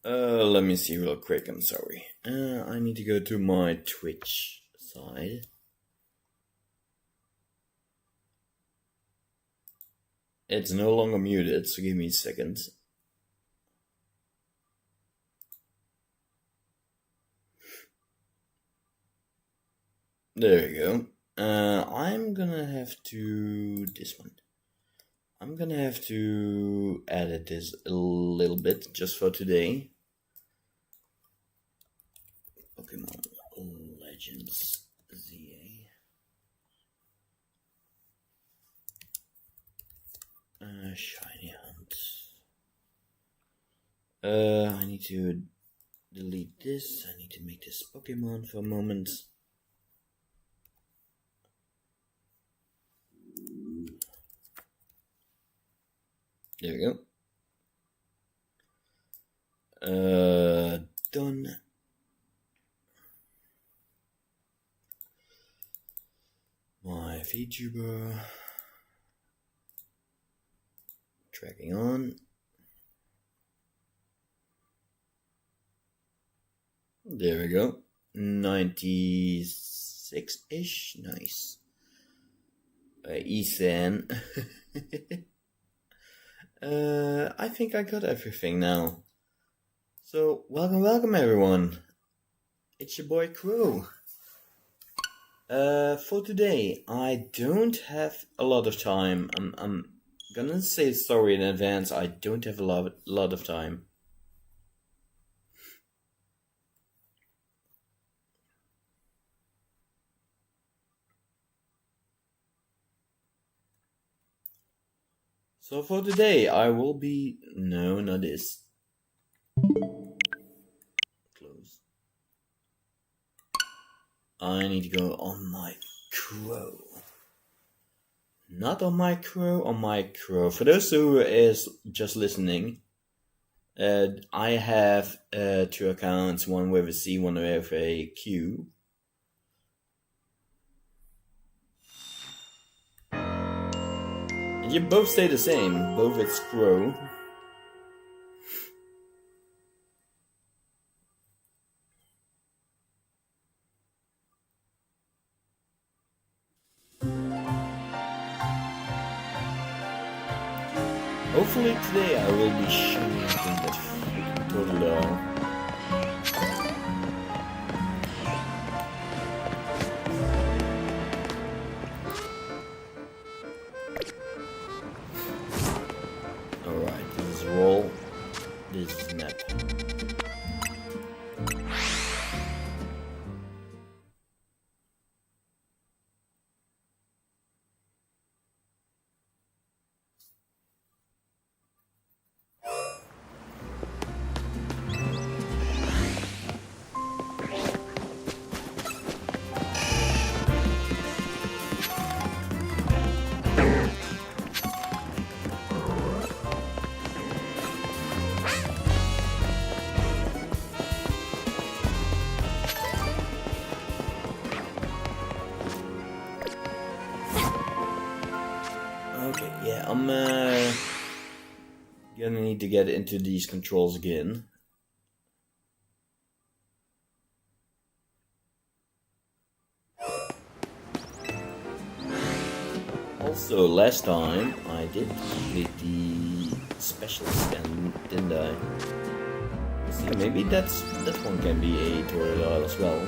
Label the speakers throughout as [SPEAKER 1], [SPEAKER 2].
[SPEAKER 1] Let me see real quick. I'm sorry. I need to go to my Twitch side. It's no longer muted, so give me a second. There we go. I'm gonna have to... this one. I'm gonna have to edit this a little bit just for today. Pokemon Legends ZA. Shiny Hunt. I need to delete this. I need to make this Pokemon for a moment. There we go. Done. My VTuber. Tracking on. There we go. 96-ish. Nice. Ethan. I think I got everything now. So, welcome everyone. It's your boy Crow. For today, I don't have a lot of time. I'm gonna say sorry in advance. I don't have a lot of time. So for today, I will be... no, not this. Close. I need to go on my Crow. Not on my Crow, on my Crow. For those who is just listening, I have 2 accounts, one with a C, one with a Q. And you both stay the same, both it's Crow. Hopefully today I will be showing that freaking Totodile. Alright, this is roll. This is map. Okay, yeah, I'm gonna need to get into these controls again. Also, last time I did complete the special scan, didn't I? Let's see, maybe that one can be a Totodile as well.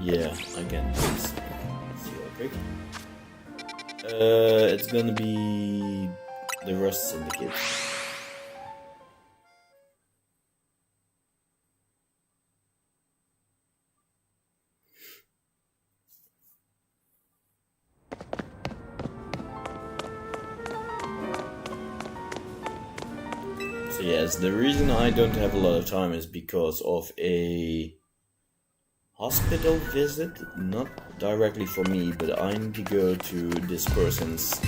[SPEAKER 1] Yeah, I can. Let's see real quick. It's gonna be the Rust Syndicate. So yes, the reason I don't have a lot of time is because of a Hospital visit, not directly for me, but I need to go to this person's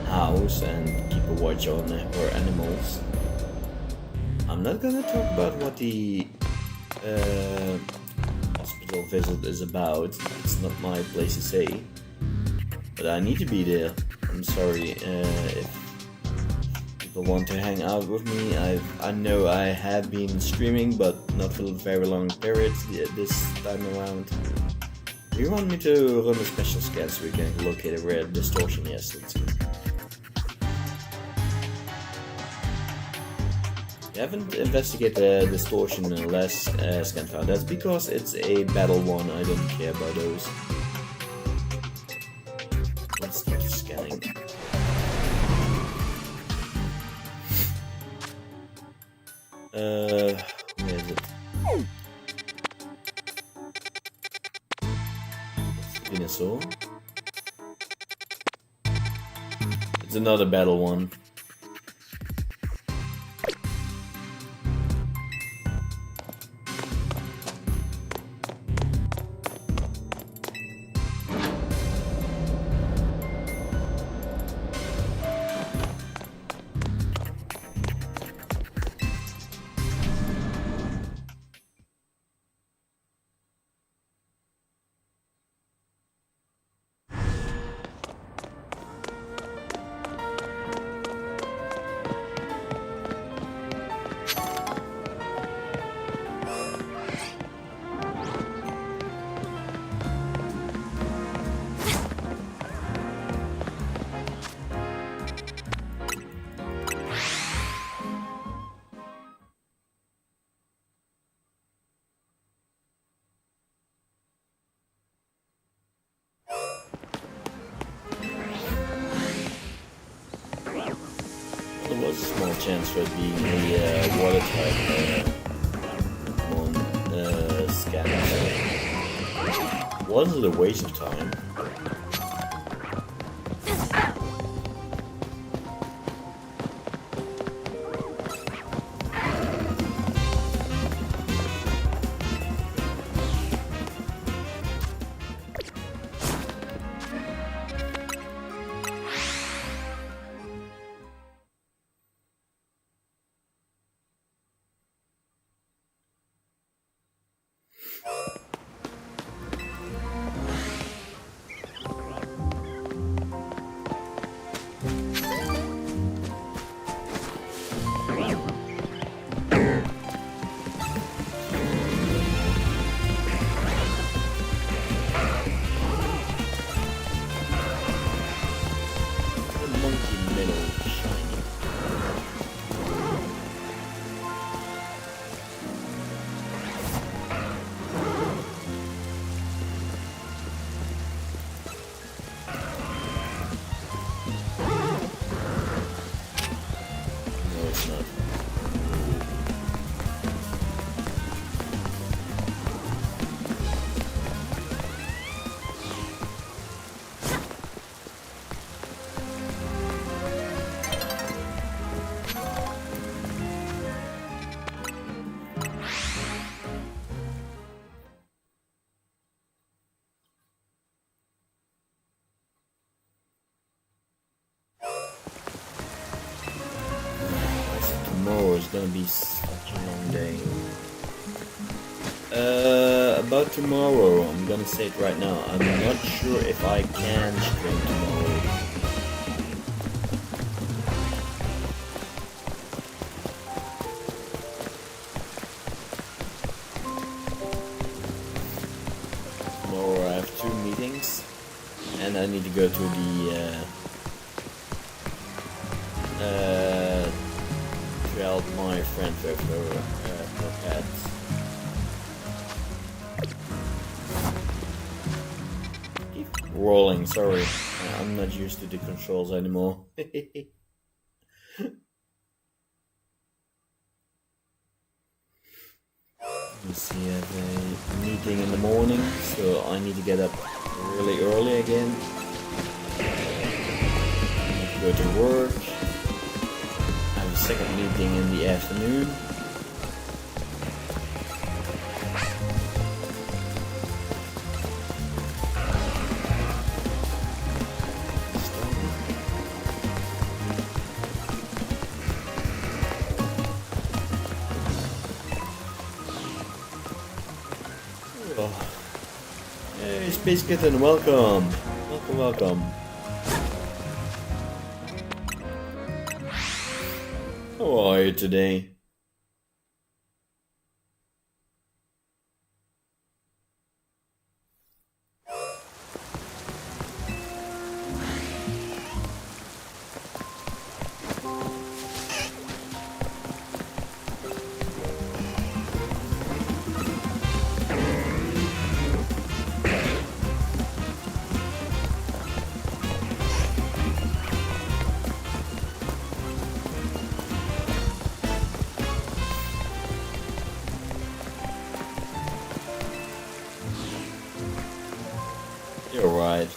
[SPEAKER 1] house and keep a watch on her animals. I'm not gonna talk about what the hospital visit is about. It's not my place to say. But I need to be there. I'm sorry if people want to hang out with me. I know I have been streaming, but not for very long periods this time around. Do you want me to run a special scan so we can locate a rare distortion? Yes, let's go. You haven't investigated the distortion in the last scan file. That's because it's a battle one. I don't care about those. Let's keep scanning. Where is it? Venusaur. It's another battle one. There was a small chance for it being a water type Pokemon scanner. Was it a waste of time? Tomorrow is gonna be such a long day. About tomorrow, I'm gonna say it right now. I'm not sure if I can stream tomorrow. Tomorrow I have 2 meetings, and I need to go to the help my friend with her pet. Keep rolling, sorry. I'm not used to the controls anymore. You see, I have a meeting in the morning, so I need to get up really early again. I need to go to work. Second meeting in the afternoon. Oh. Hey, Space Kitten, welcome! Welcome, welcome. How are you today? You're right.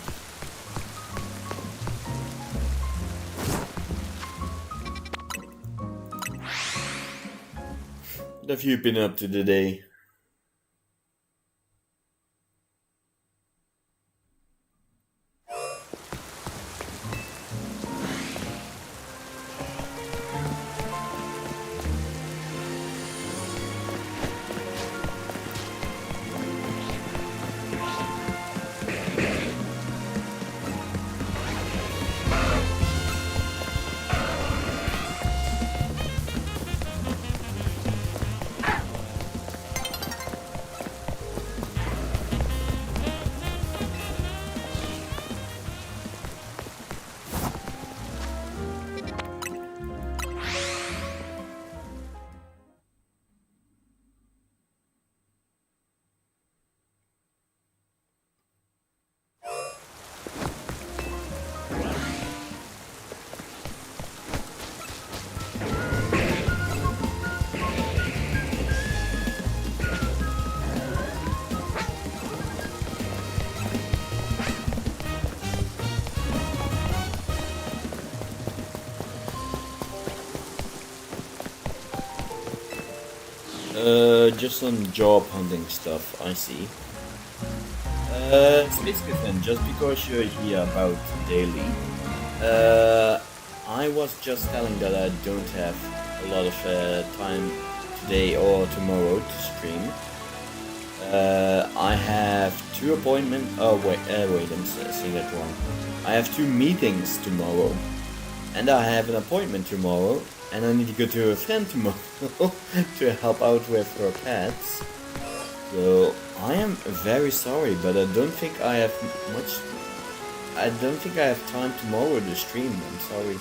[SPEAKER 1] What have you been up to today? Just some job hunting stuff, I see. Space Kitten, just because you're here about daily, I was just telling that I don't have a lot of time today or tomorrow to stream. I have 2 appointments. Oh wait, I'm saying that wrong. I have 2 meetings tomorrow, and I have an appointment tomorrow, and I need to go to a friend tomorrow to help out with her pets. So I am very sorry, but I don't think I have much. I don't think I have time tomorrow to stream. I'm sorry.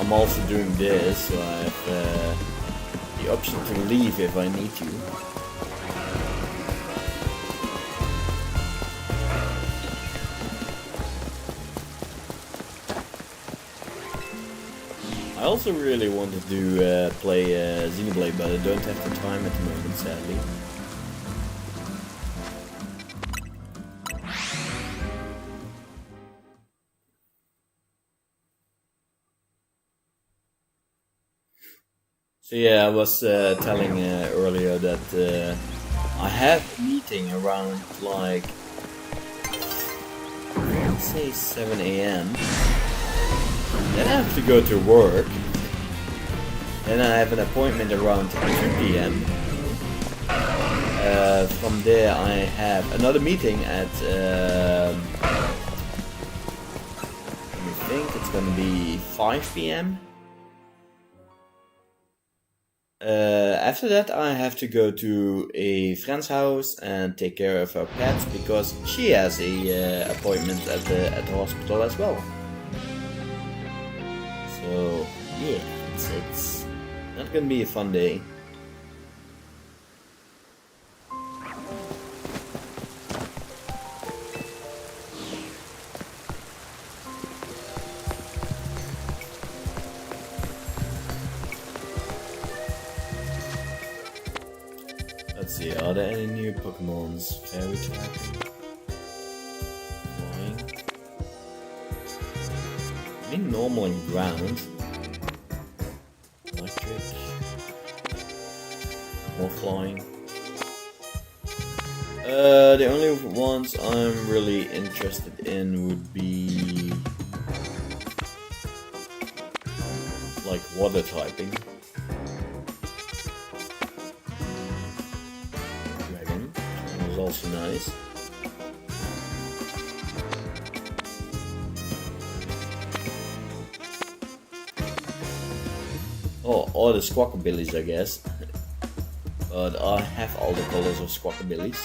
[SPEAKER 1] I'm also doing this, so I have the option to leave if I need to. I also really wanted to play Xenoblade, but I don't have the time at the moment, sadly. So yeah, I was telling earlier that I have a meeting around like, let's say 7 a.m. Then I have to go to work. Then I have an appointment around 2 p.m. From there I have another meeting at, let me think, it's gonna be 5 p.m. After that I have to go to a friend's house and take care of her pets because she has a appointment at the hospital as well. So yeah, it's not gonna be a fun day. Let's see, are there any new Pokemons? Fairy type? Annoying. I think normal and ground. Electric. More flying. The only ones I'm really interested in would be like water typing. Dragon, that was also nice. Oh, all the Squawkabillies, I guess. But I have all the colors of Squawkabillies.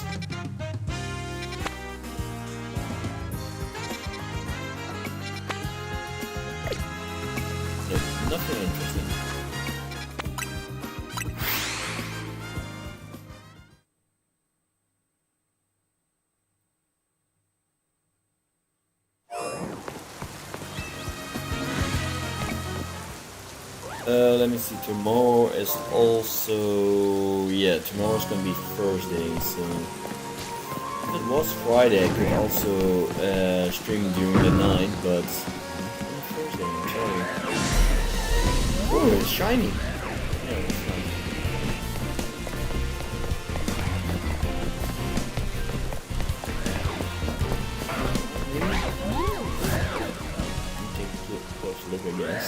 [SPEAKER 1] No, nothing interesting. Let me see, tomorrow is also, yeah, tomorrow's gonna be Thursday, so if it was Friday I could also stream during the night, but Thursday, I'm sorry. Oh, it's shiny! Yeah, it's nice. Take a close look, I guess.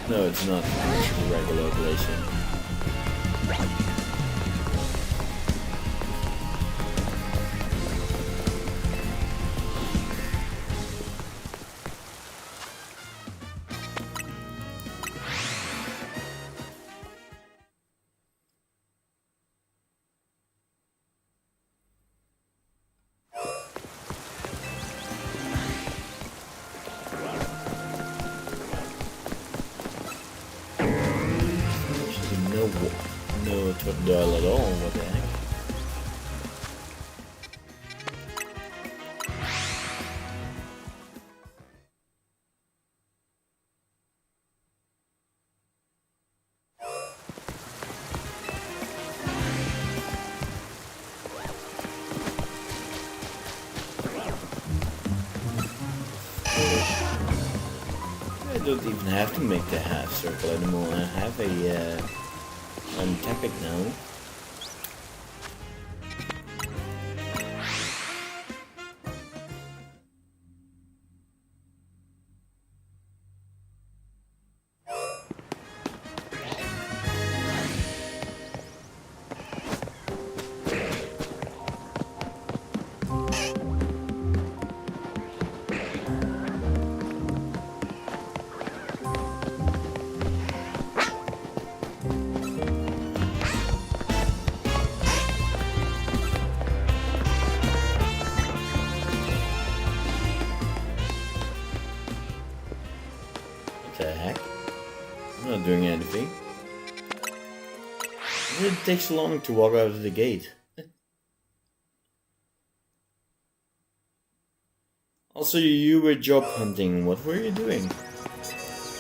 [SPEAKER 1] No, it's not. It's a regular ablation. No Totodile at all, what the heck? I don't even have to make the half circle anymore. I have a untap it now. What the heck? I'm not doing anything. It takes long to walk out of the gate. Also, you were job hunting. What were you doing?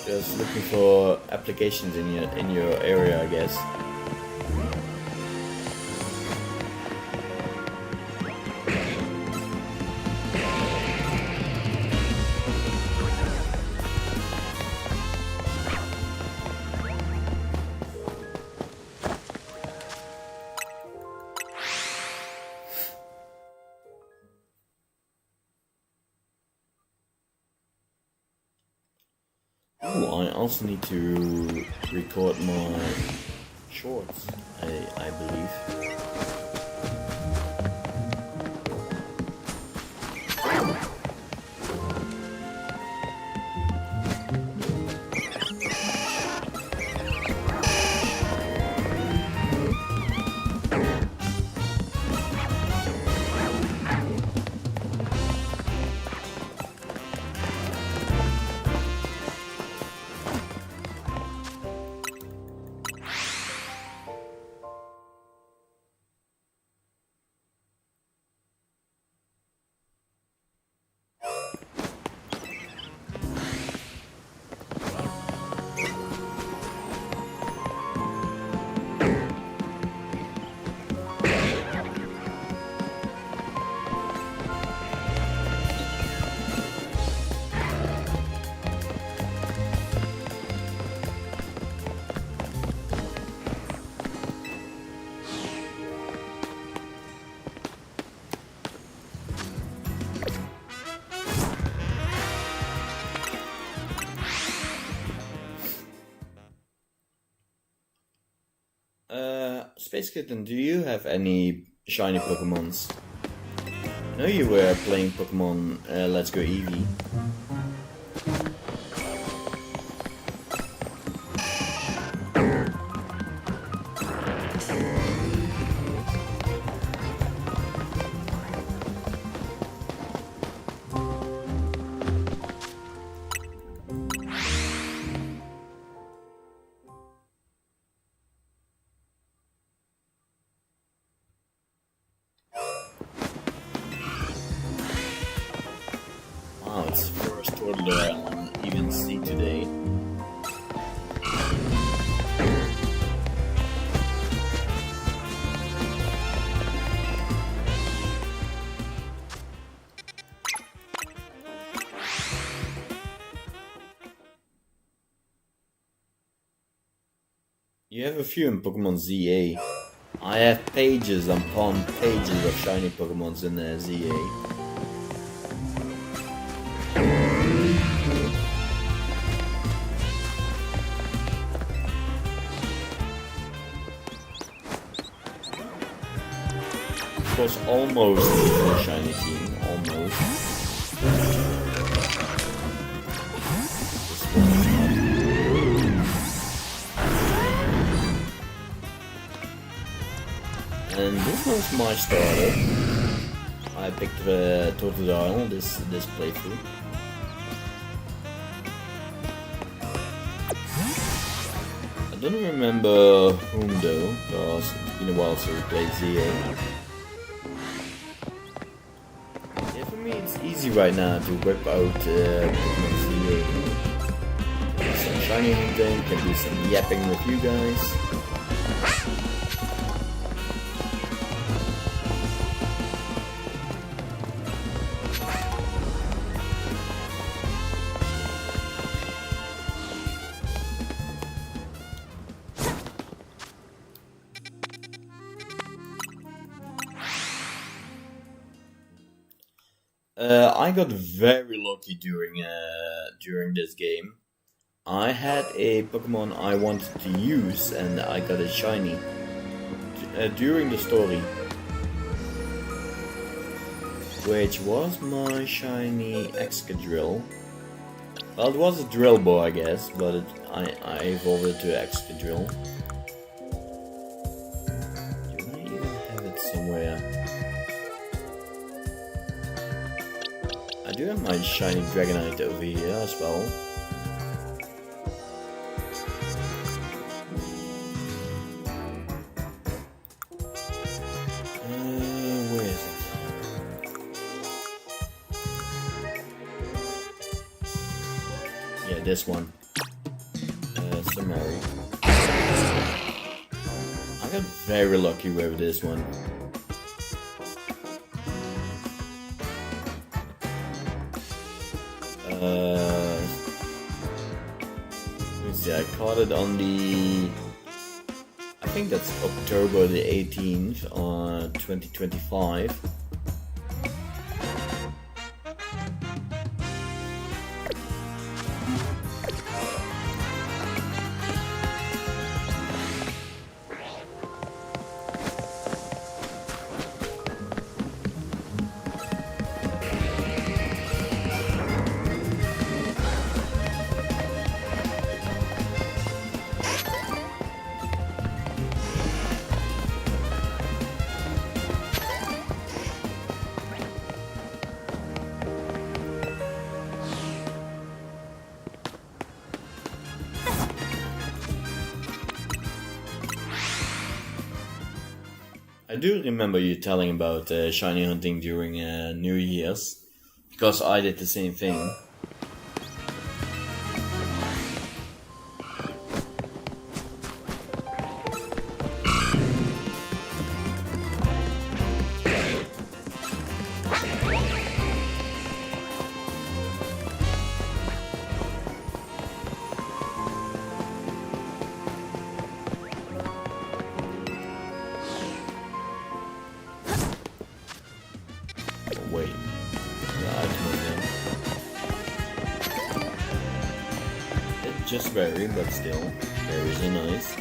[SPEAKER 1] Just looking for applications in your area, I guess. Ooh, I also need to record my shorts, I believe. Space Kitten, do you have any shiny Pokemons? I know you were playing Pokemon Let's Go Eevee. Wow, it's the first toddler on even see today. You have a few in Pokemon ZA. I have pages upon pages of shiny Pokemons in ZA. It was almost a shiny team, almost. And this was my starter. I picked the Totodile this playthrough. I don't remember whom though, because it's been a while since we played ZA. Yeah, for me it's easy right now to whip out Pokemon ZA. Do some shiny hunting, can do some yapping with you guys. I got very lucky during this game. I had a Pokemon I wanted to use and I got a shiny during the story, which was my shiny Excadrill. Well, it was a Drillbur, I guess, but I evolved it to Excadrill. Do I even have it somewhere? I do have my shiny Dragonite over here as well. Where is it? Yeah, this one. Samari. I got very lucky with this one. Let's see, I caught it on the... I think that's October the 18th, 2025. I do remember you telling about shiny hunting during New Year's, because I did the same thing. Wait. It's just very, but still, berries are nice.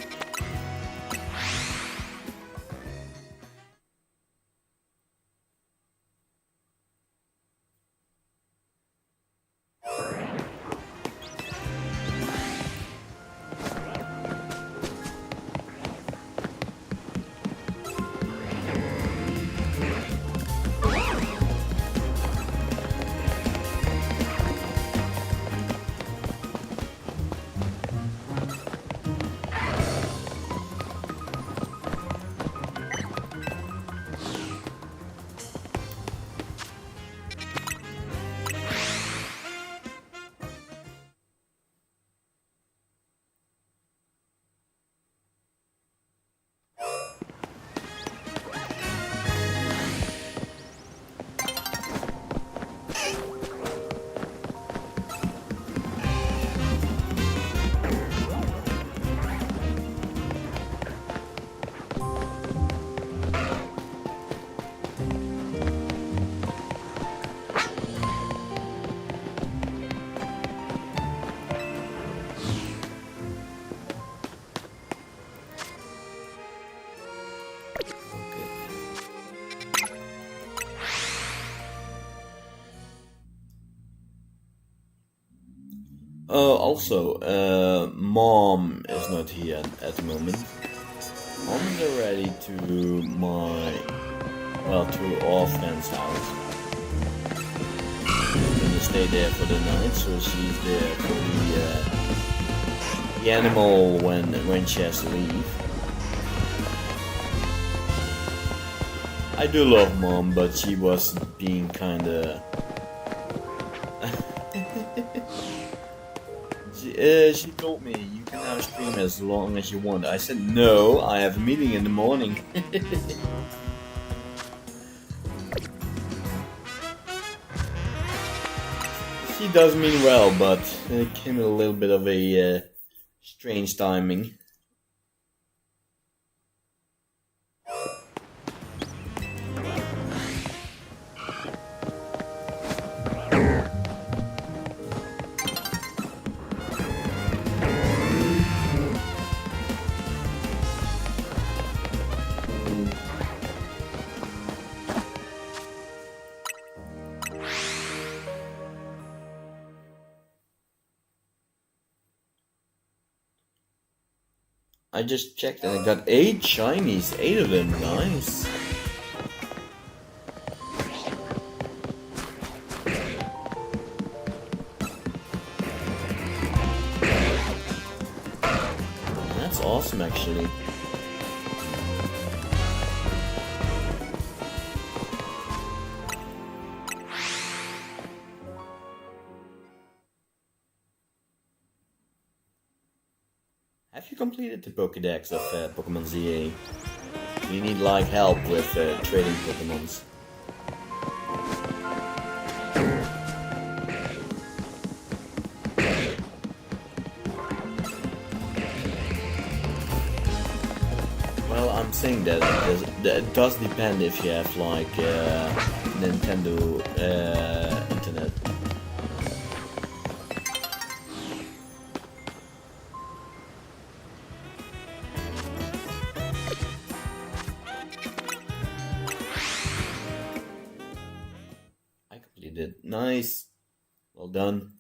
[SPEAKER 1] Also, Mom is not here at the moment. Mom is already to to our friend's house. She's gonna stay there for the night, so she's there for the animal when she has to leave. I do love Mom, but she was being kinda... she told me, you can now stream as long as you want. I said, no, I have a meeting in the morning. She does mean well, but it came with a little bit of a strange timing. I just checked and I got 8 shinies, 8 of them, nice. That's awesome actually. Have you completed the Pokédex of Pokemon ZA? Do you need like help with trading Pokémons? Well, I'm saying that it does depend if you have like Nintendo internet. Nice. Well done.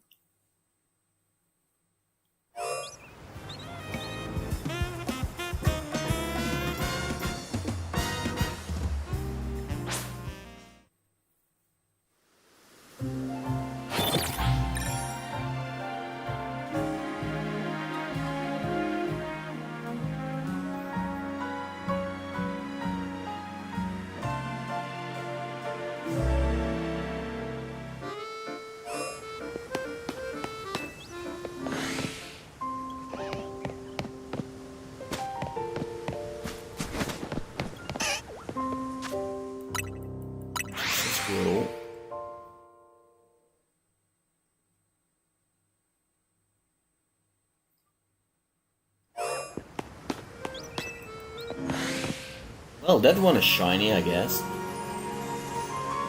[SPEAKER 1] Well, that one is shiny, I guess.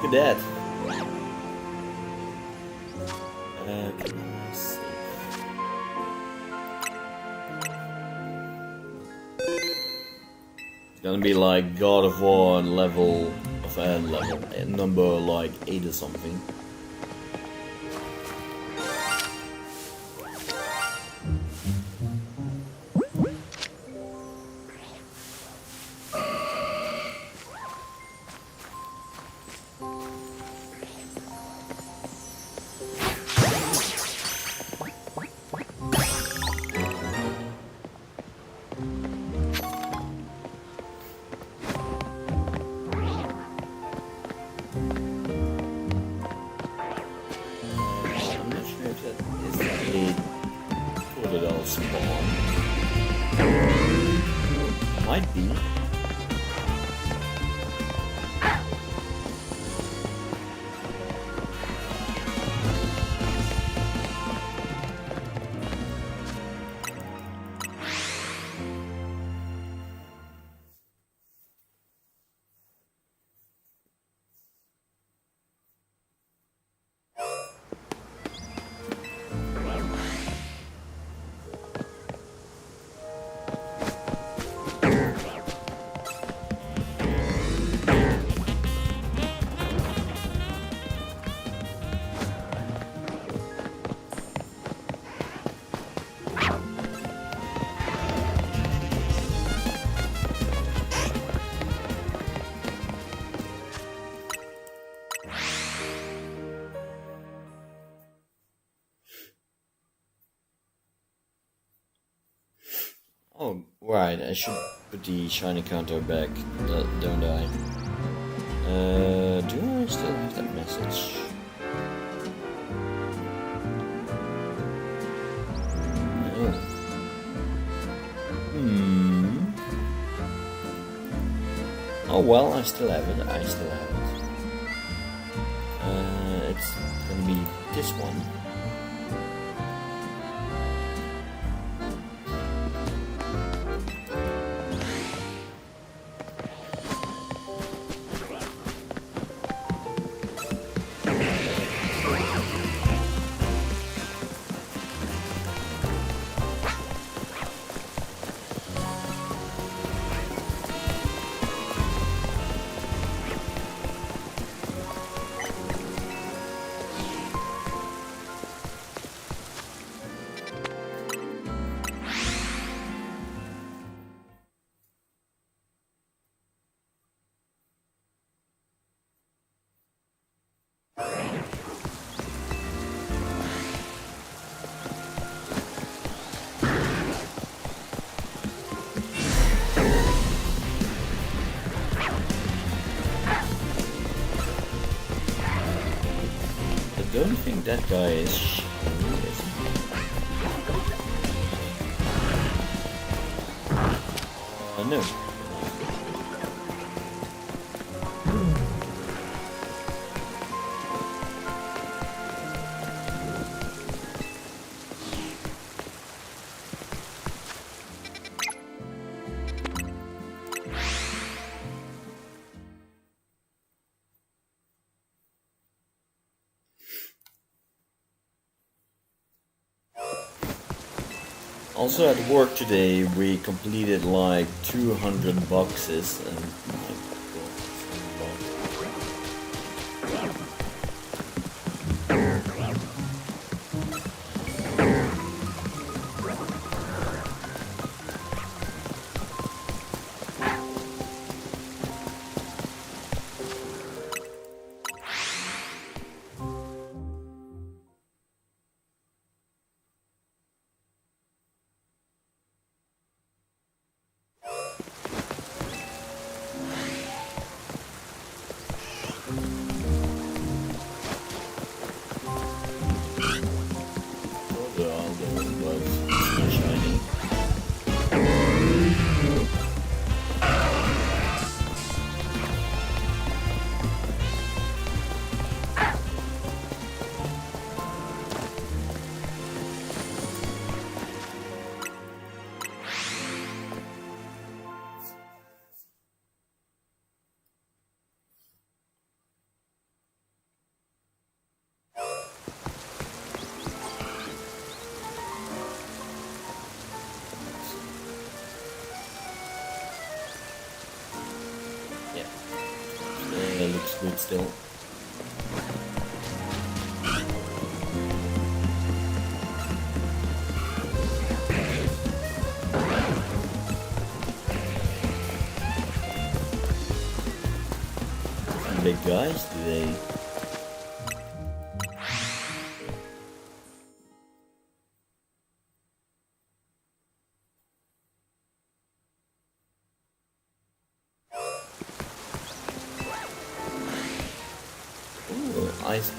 [SPEAKER 1] Look at that. Can I see? It's gonna be like God of War level of number like 8 or something. Might be. Right, I should put the shiny counter back, don't I? Do I still have that message? No. Oh well, I still have it. It's gonna be this one. I don't think that guy is. No. Also at work today we completed like 200 boxes and it looks good still. Some big guys today.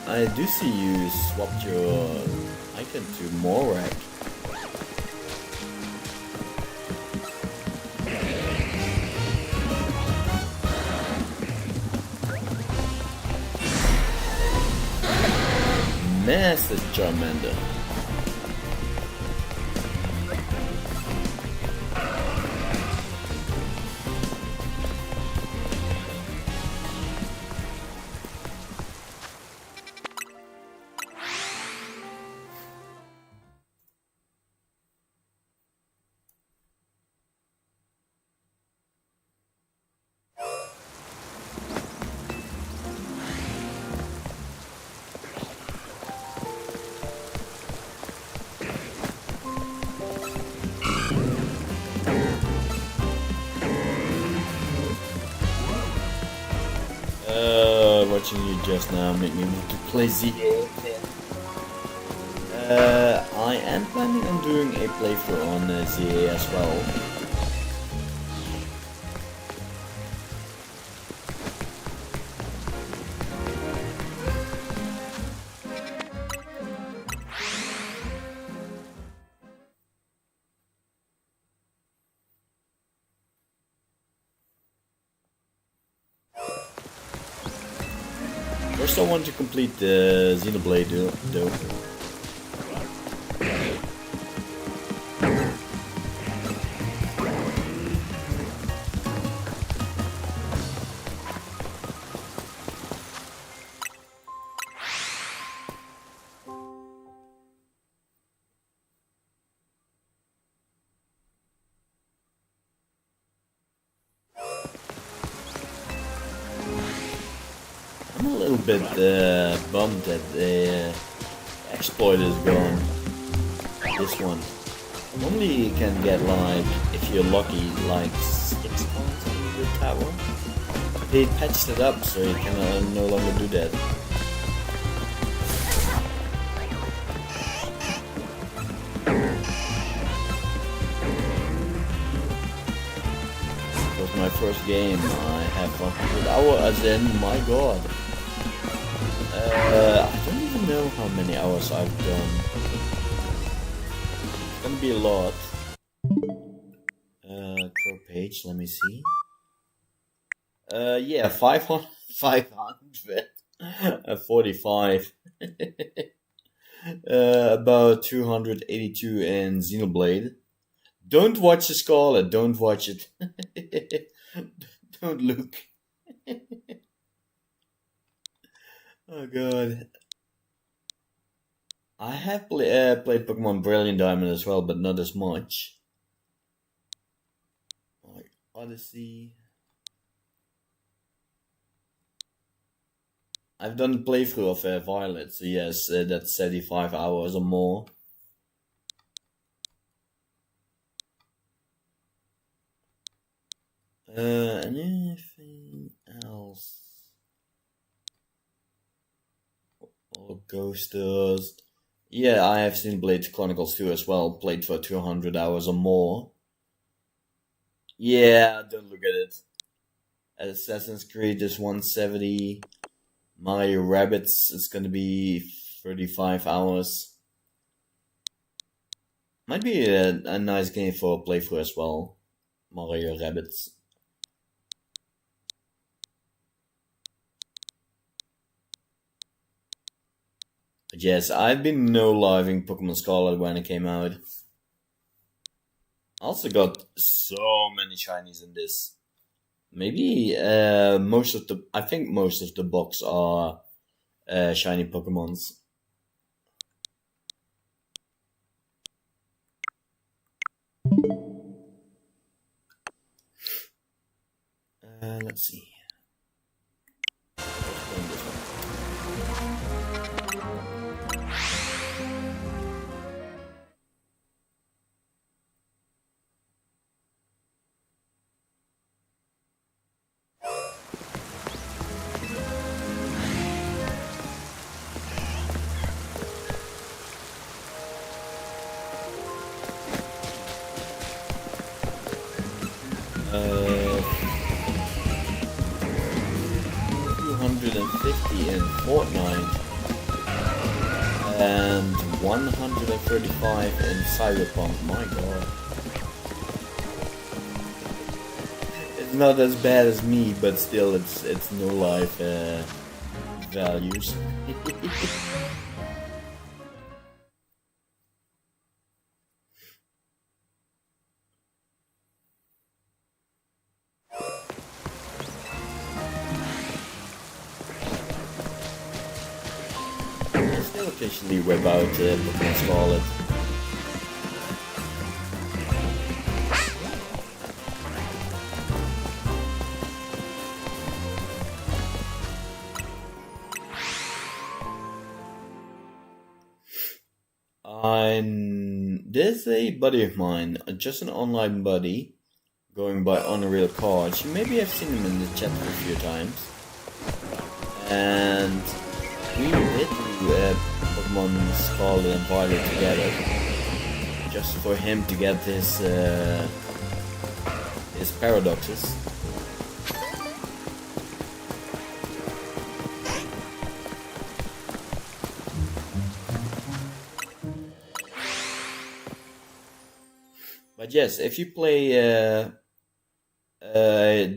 [SPEAKER 1] I do see you swapped your icon to Morak. Master Charmander. Watching you just now make me want to play ZA. I am planning on doing a playthrough on ZA as well. First I want to complete the Xenoblade though. I'm a little bit bummed that the exploit is gone. This one. Normally you can get like, if you're lucky, like 6 points on the tower. They patched it up so you can no longer do that. It was my first game. I have 100 hours in, my god. I don't even know how many hours I've done. It's gonna be a lot. Pro page, let me see. Yeah, 500, 545. About 282 in Xenoblade. Don't watch the Scarlet, don't watch it. Don't look. Oh god. I have played Pokemon Brilliant Diamond as well, but not as much. Like Odyssey. I've done a playthrough of Violet, so yes, that's 75 hours or more. Anything else? Or Ghosters. Yeah, I have seen Blade Chronicles 2 as well, played for 200 hours or more. Yeah, don't look at it. Assassin's Creed is 170. Mario Rabbids is gonna be 35 hours. Might be a nice game for a playthrough as well. Mario Rabbids. But yes, I've been no-living Pokemon Scarlet when it came out. I also got so many shinies in this. Maybe I think most of the box are shiny Pokemons. Let's see. Uh, 250 in Fortnite and 135 in Cyberpunk. My god. It's not as bad as me, but still it's no life values. Officially whip out Pokemon Scarlet. There's a buddy of mine, just an online buddy, going by Unreal Cards. You maybe have seen him in the chat a few times. And we did Pokemon Scarlet and Violet together, just for him to get his paradoxes. But yes, if you play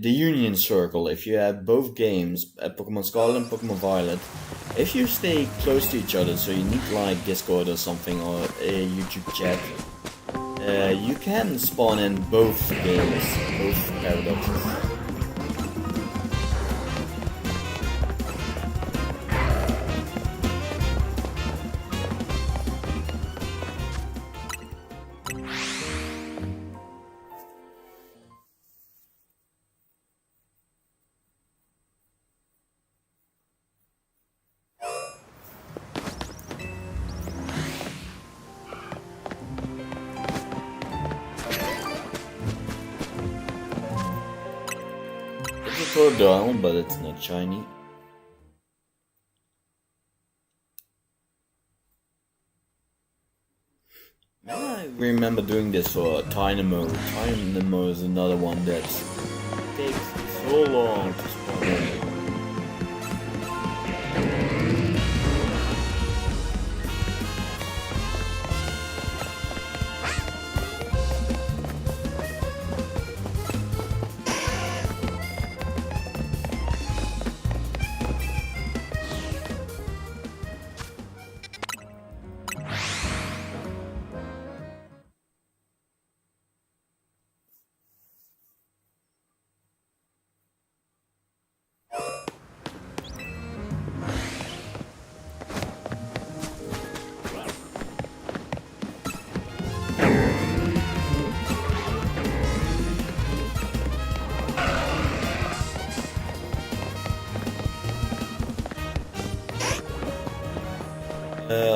[SPEAKER 1] the Union Circle. If you have both games, Pokemon Scarlet and Pokemon Violet, if you stay close to each other, so you need like Discord or something or a YouTube chat, you can spawn in both games, both paradoxes. Tordile, but it's not shiny. I remember doing this for Tynamo. Tynamo is another one that takes so long to spawn in.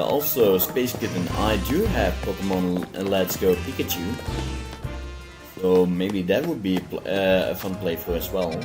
[SPEAKER 1] Also, Space Kitten, I do have Pokemon Let's Go Pikachu, so maybe that would be a fun playthrough as well.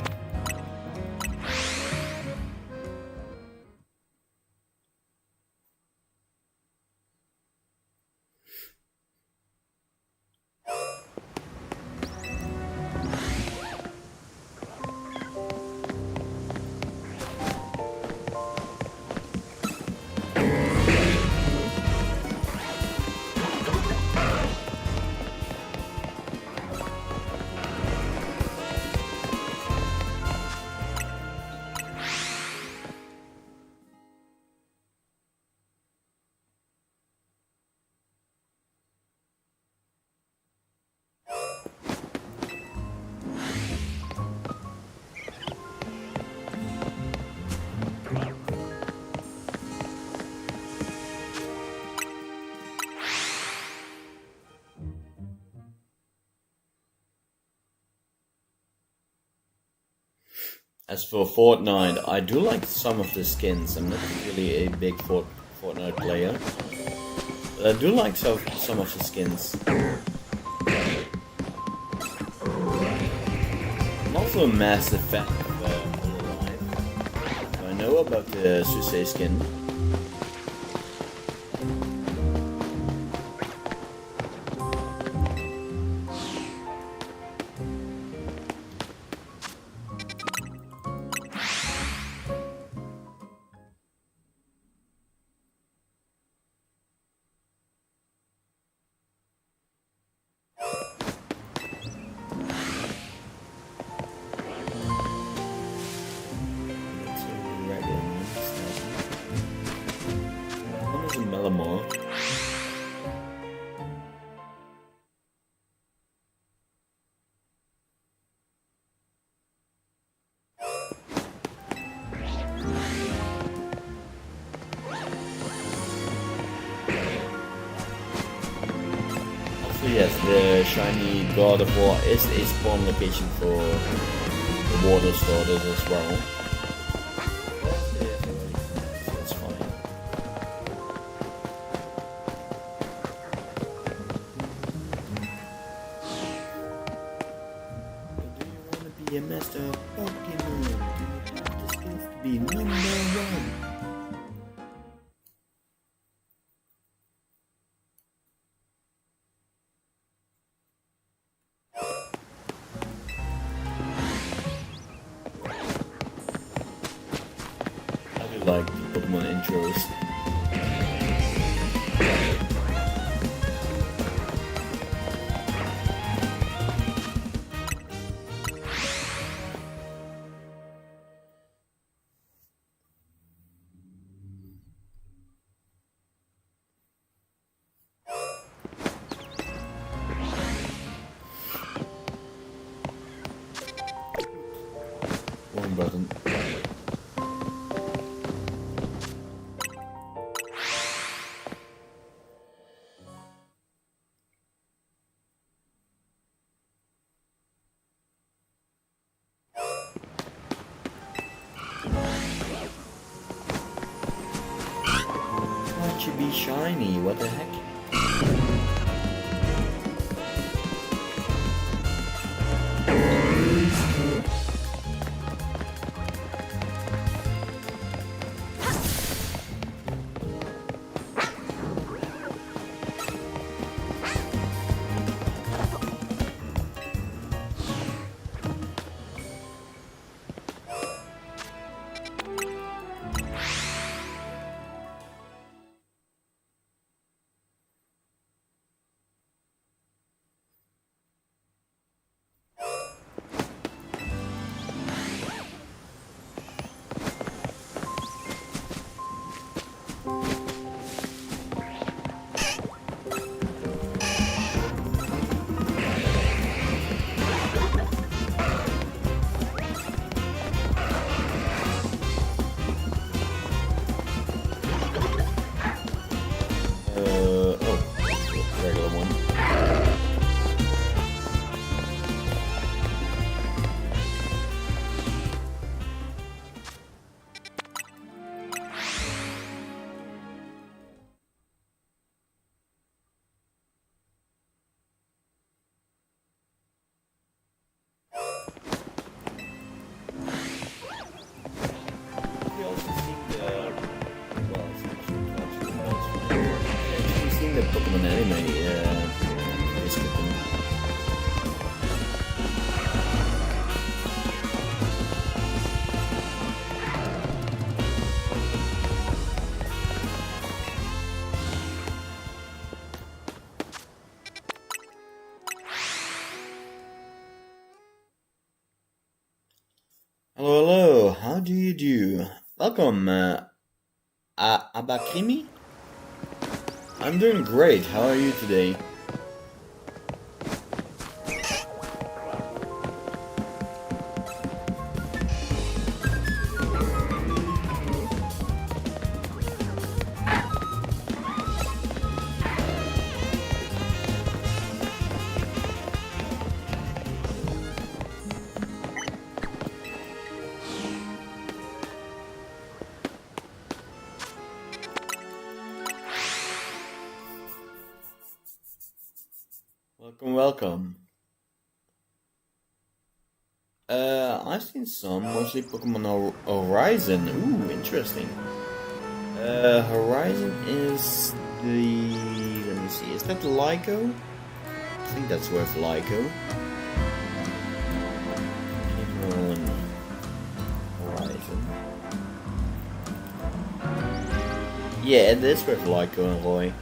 [SPEAKER 1] As for Fortnite, I do like some of the skins. I'm not really a big Fortnite player, but I do like some of the skins. I'm also a massive fan of Hololive. So I know about the Susei skin. Melamore. Also, yes, the shiny God of War is a spawn location for the water starters as well. Be a master of Pokemon. Do you have the skills to be number one? I do like the Pokemon intros. to be shiny. What the heck? Regular one. We also seen the we've seen the Pokemon anime description. Hello, hello. How do you do? Welcome, Abakrimi. I'm doing great. How are you today? Welcome, welcome. I've seen some, mostly Pokemon Horizon. Ooh, interesting. Horizon is the... let me see, is that the Lyco? I think that's worth Lyco. Pokemon Horizon. Yeah, it is worth Lyco and Roy.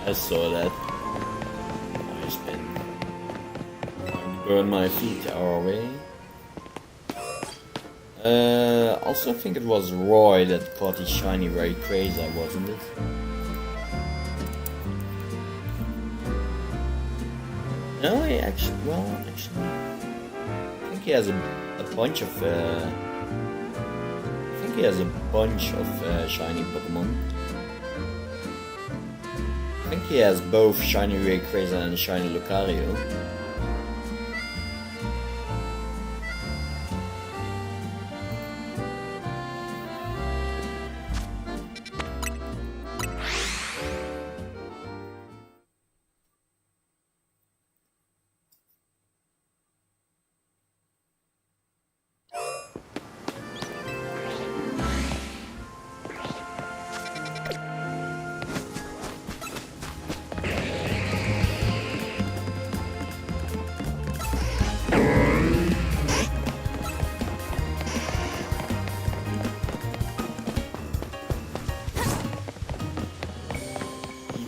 [SPEAKER 1] I saw that. I just been trying to burn my feet our way. Also I think it was Roy that caught the shiny Rayquaza, wasn't it? No, he actually, well, actually, I think he has a bunch of, I think he has a bunch of shiny Pokemon. I think he has both shiny Rayquaza and shiny Lucario.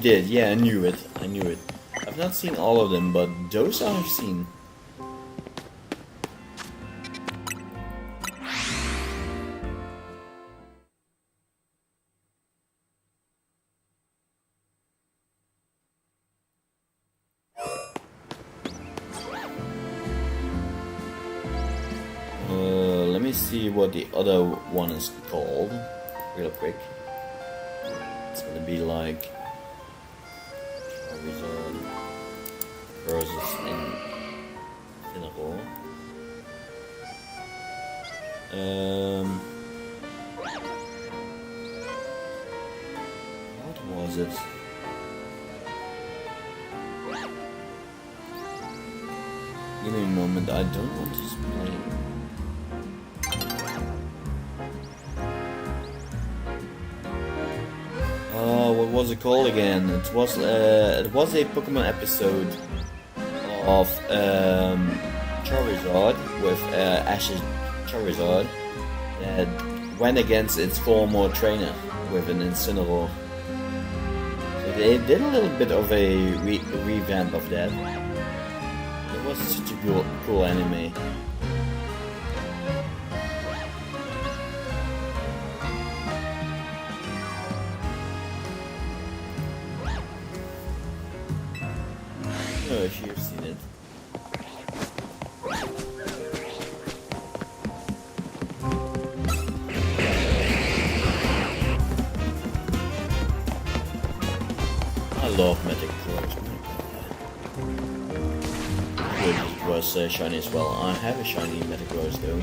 [SPEAKER 1] Did, yeah, I knew it. I knew it. I've not seen all of them, but those I've seen. see what the other one is called real quick. It's gonna be like Charizard versus Incineroar. What was it? Give me a moment, I don't want to explain. Oh, what was it called again? It was a Pokemon episode of Charizard with Ash's Charizard that went against its former trainer with an Incineroar. So they did a little bit of a revamp of that. It was such a cool anime. Oh, if you've seen it. I love Metagross. Good, it was shiny as well. I have a shiny Metagross though.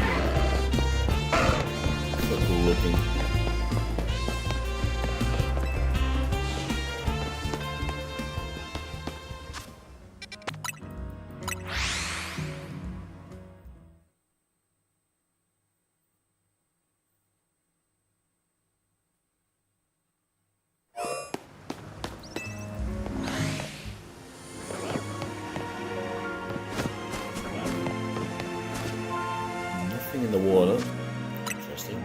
[SPEAKER 1] So cool looking. In the water. Interesting.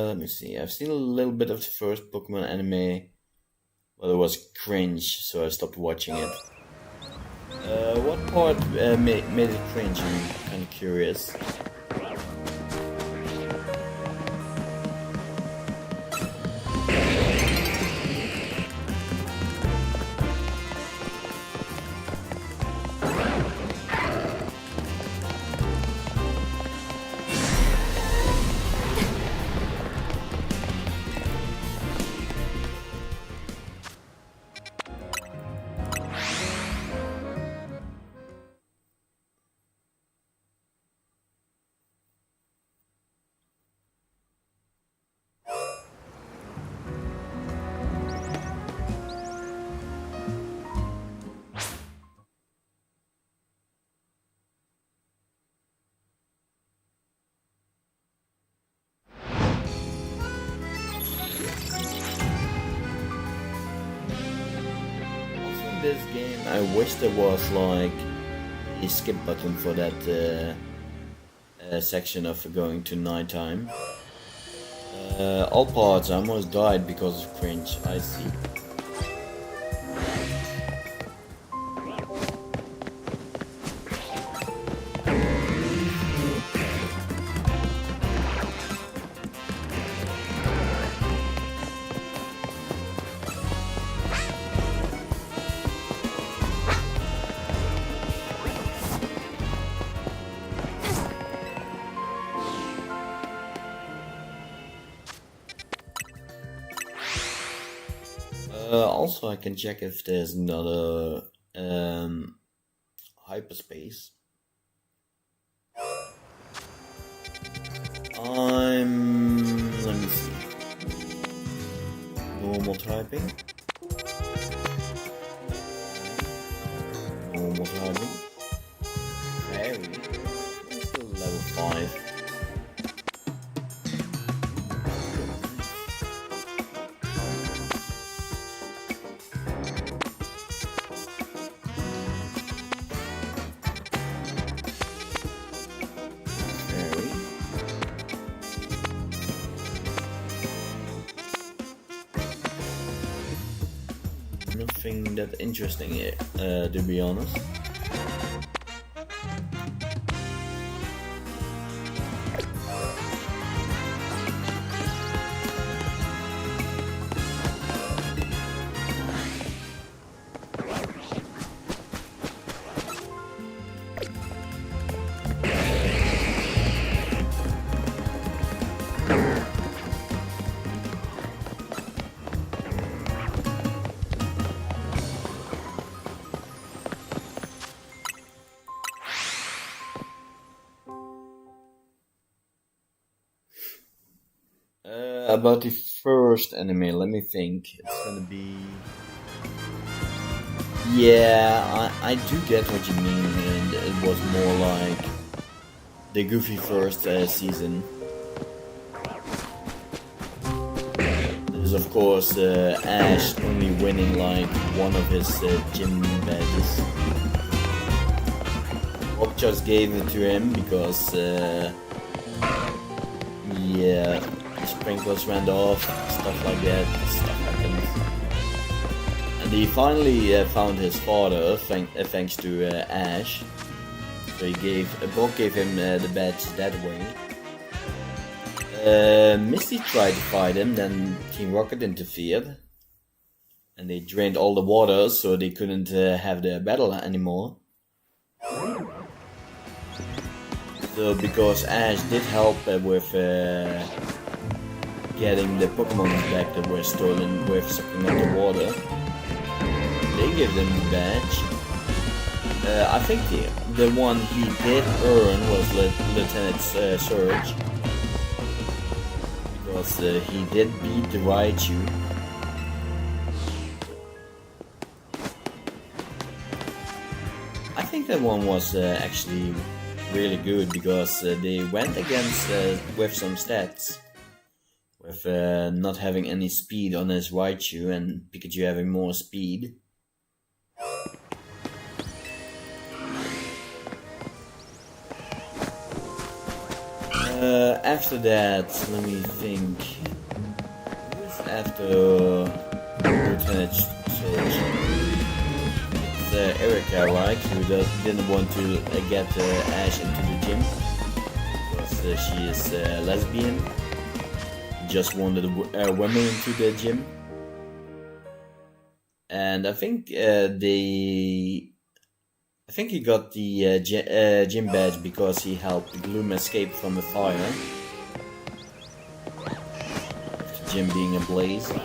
[SPEAKER 1] Let me see. I've seen a little bit of the first Pokemon anime, but it was cringe, so I stopped watching it. What part made it cringe? I'm kind of curious. This game, I wish there was like a skip button for that section of going to nighttime. All parts, I almost died because of cringe. I see. Also, I can check if there's another hyperspace. Let me see. Normal typing. Normal typing. Very. Still level 5. nothing that interesting here, to be honest. About the first anime, let me think. It's gonna be. Yeah, I do get what you mean, and it was more like the Goofy first season. There's of course Ash only winning like one of his gym badges. Bob just gave it to him because, yeah. Sprinkles went off, stuff like that, stuff happened. And he finally found his father, thanks to Ash. So Bob gave him the badge that way. Misty tried to fight him, then Team Rocket interfered. And they drained all the water, so they couldn't have the battle anymore. So because Ash did help with getting the Pokemon back that were stolen with sucking up the water, they gave them the badge. I think the one he did earn was Lieutenant Surge, because he did beat the Raichu. I think that one was actually really good, because they went against with some stats. With not having any speed on his Raichu and Pikachu having more speed. After that, let me think. Who's after Lieutenant Surge? It's Erika, right? Who didn't want to get Ash into the gym because she is lesbian. Just wanted women into the gym, and I think he got the gym badge because he helped Gloom escape from a fire. The gym being ablaze. Let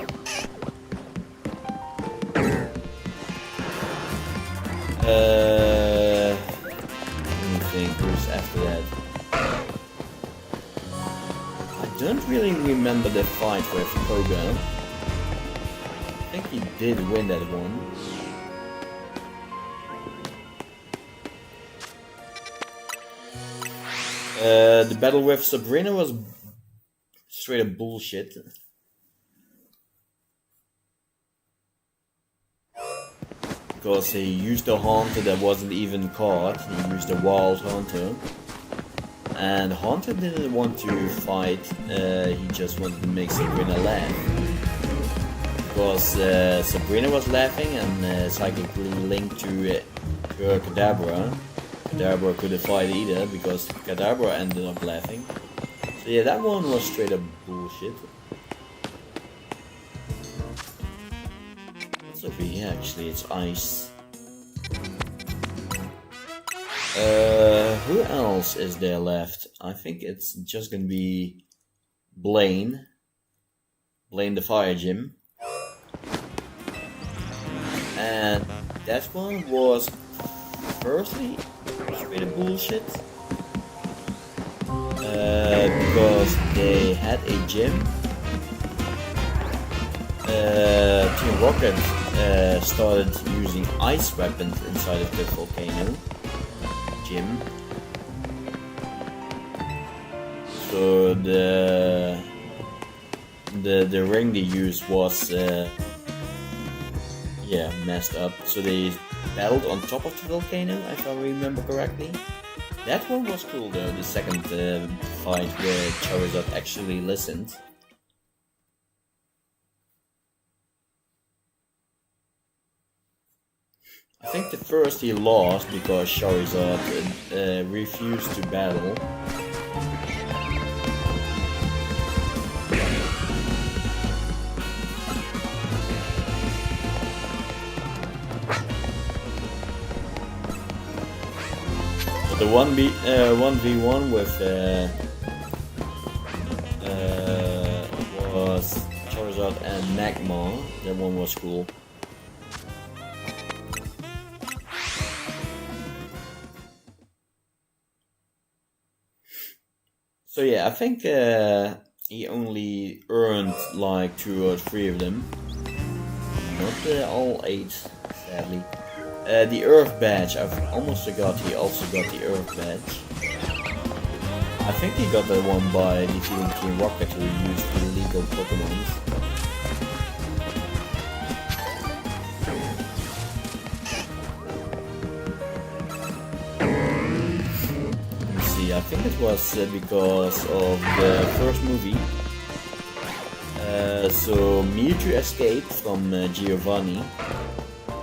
[SPEAKER 1] me think. Who's after that? I don't really remember the fight with Koga. I think he did win that one. The battle with Sabrina was straight up bullshit. Because he used a Haunter that wasn't even caught. He used a Wild Haunter. And Haunter didn't want to fight, he just wanted to make Sabrina laugh. Because Sabrina was laughing and psychically linked to her Kadabra. Kadabra couldn't fight either because Kadabra ended up laughing. So yeah, that one was straight up bullshit. What's over here actually? It's ice. Who else is there left? I think it's just gonna be Blaine. Blaine the Fire Gym. And that one was firstly straight up bullshit. Because they had a gym. Team Rocket started using ice weapons inside of the volcano gym. So the ring they used was messed up. So they battled on top of the volcano, if I remember correctly. That one was cool though, the second fight where Charizard actually listened. I think the first he lost because Charizard refused to battle. But the 1v1 with was Charizard and Magmar. That one was cool. So yeah, I think he only earned like 2 or 3 of them. Not all 8, sadly. The Earth Badge, I've almost forgot he also got the Earth Badge. I think he got that one by defeating Team Rocket, who used illegal Pokemons. I think it was because of the first movie. So Mewtwo escaped from Giovanni,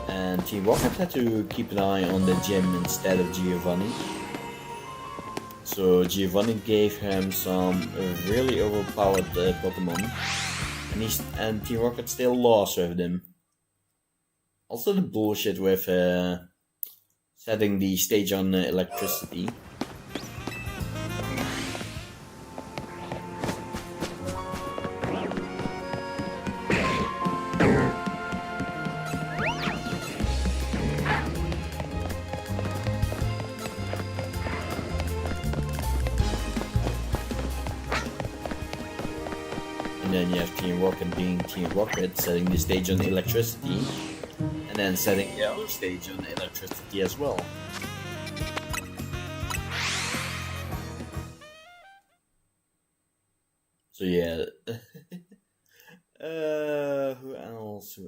[SPEAKER 1] and Team Rocket had to keep an eye on the gym instead of Giovanni. So Giovanni gave him some really overpowered Pokemon, and Team Rocket still lost with them. Also the bullshit with setting the stage on electricity. And then you have Team Rocket being Team Rocket, setting the stage on electricity, and then setting the other stage on electricity as well. So yeah. Who else?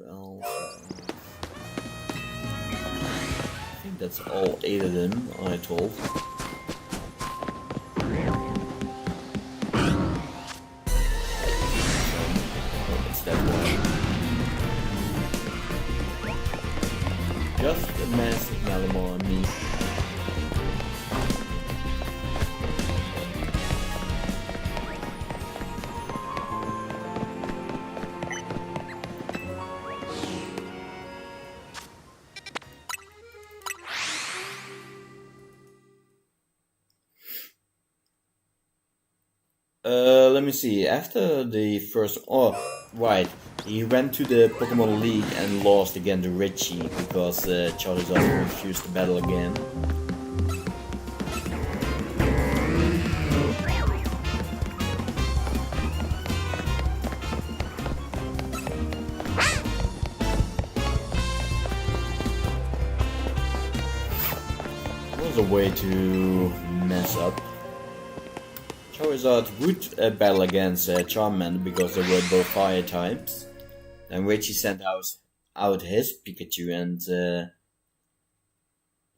[SPEAKER 1] I think that's all 8 of them, I told. Just a massive Malamar on me. Let me see. After the first... Oh, right. He went to the Pokemon League and lost again to Richie because Charizard refused to battle again. That was a way to mess up. Charizard would battle against Charmander because they were both fire types. Then Richie sent out his Pikachu, and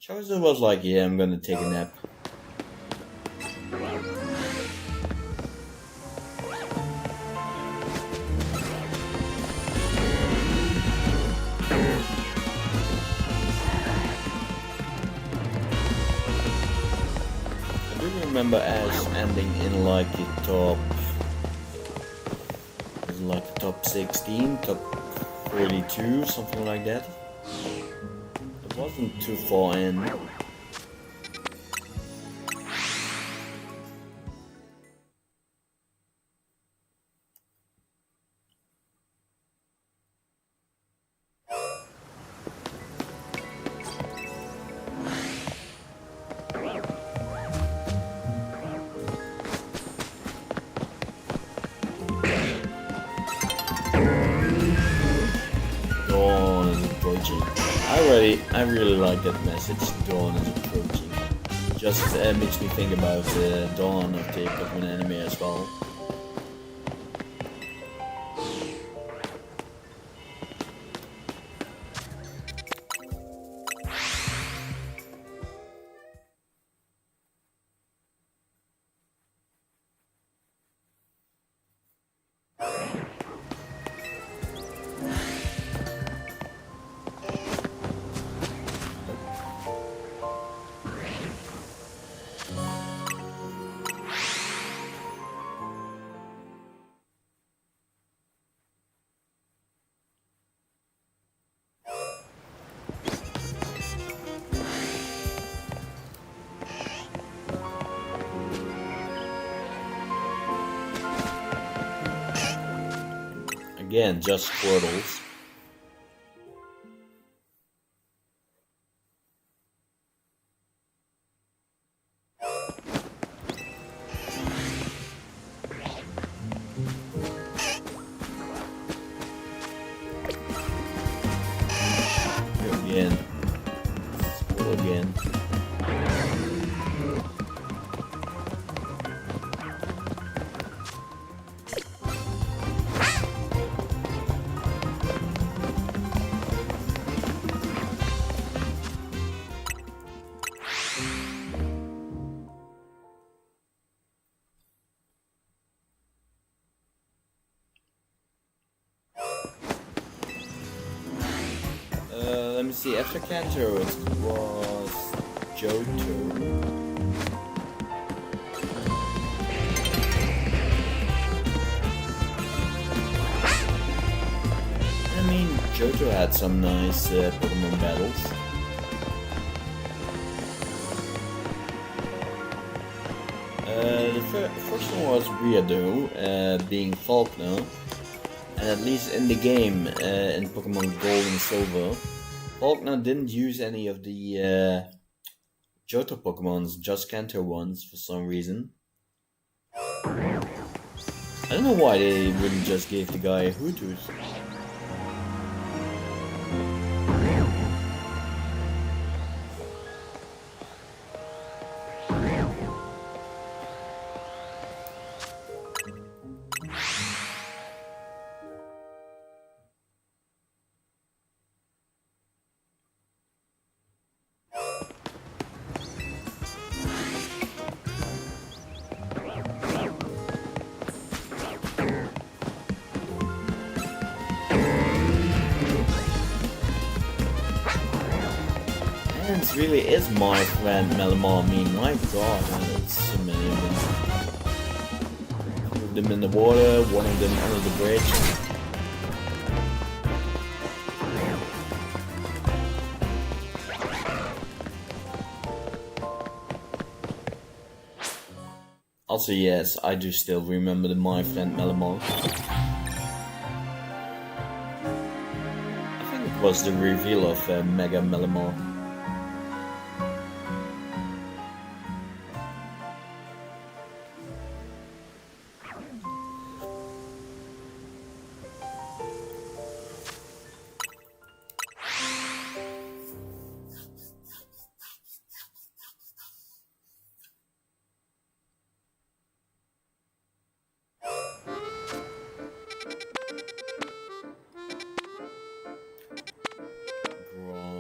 [SPEAKER 1] Charizard was like, yeah, I'm gonna take a nap. I do remember Ash ending in like the top... like the top 16, top 42, something like that. It wasn't too far in. I really like that message, Dawn is approaching. Just makes me think about Dawn of the Pokemon anime as well. Again, just Squirtles. Again. Squirtle again. Let me see, after Kanto it was Johto. I mean, Johto had some nice Pokemon battles. The first one was Riado, being Falkner. And at least in the game, in Pokemon Gold and Silver, Falkner didn't use any of the Johto Pokemons, just Kanto ones for some reason. I don't know why they wouldn't just give the guy a Hoothoot. It really is my friend Malamar. I mean, my god, there's so many of them. Two of them in the water, one of them under the bridge. Also, yes, I do still remember the my friend Malamar. I think it was the reveal of Mega Malamar.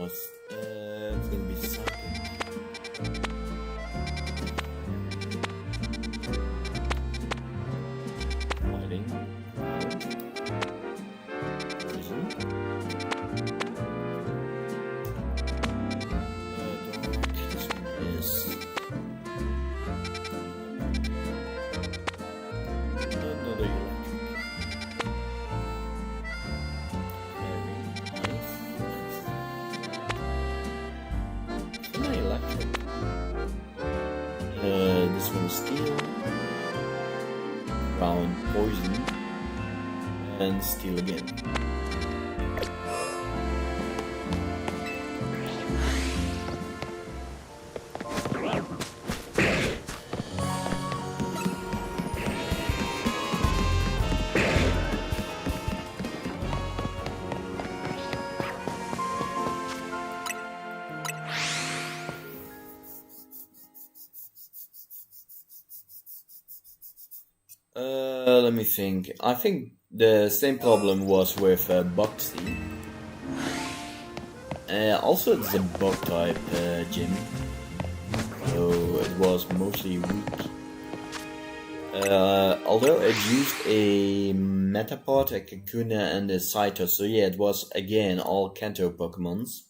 [SPEAKER 1] It's gonna be something. Fighting. Poison. Dark. This one is another this one is steel, brown poison, and steel again. Let me think. I think the same problem was with Buxy. Also, it's a bug type gym, so it was mostly weak. Although it used a Metapod, a Kakuna, and a Cytos, so yeah, it was again all Kanto Pokemons.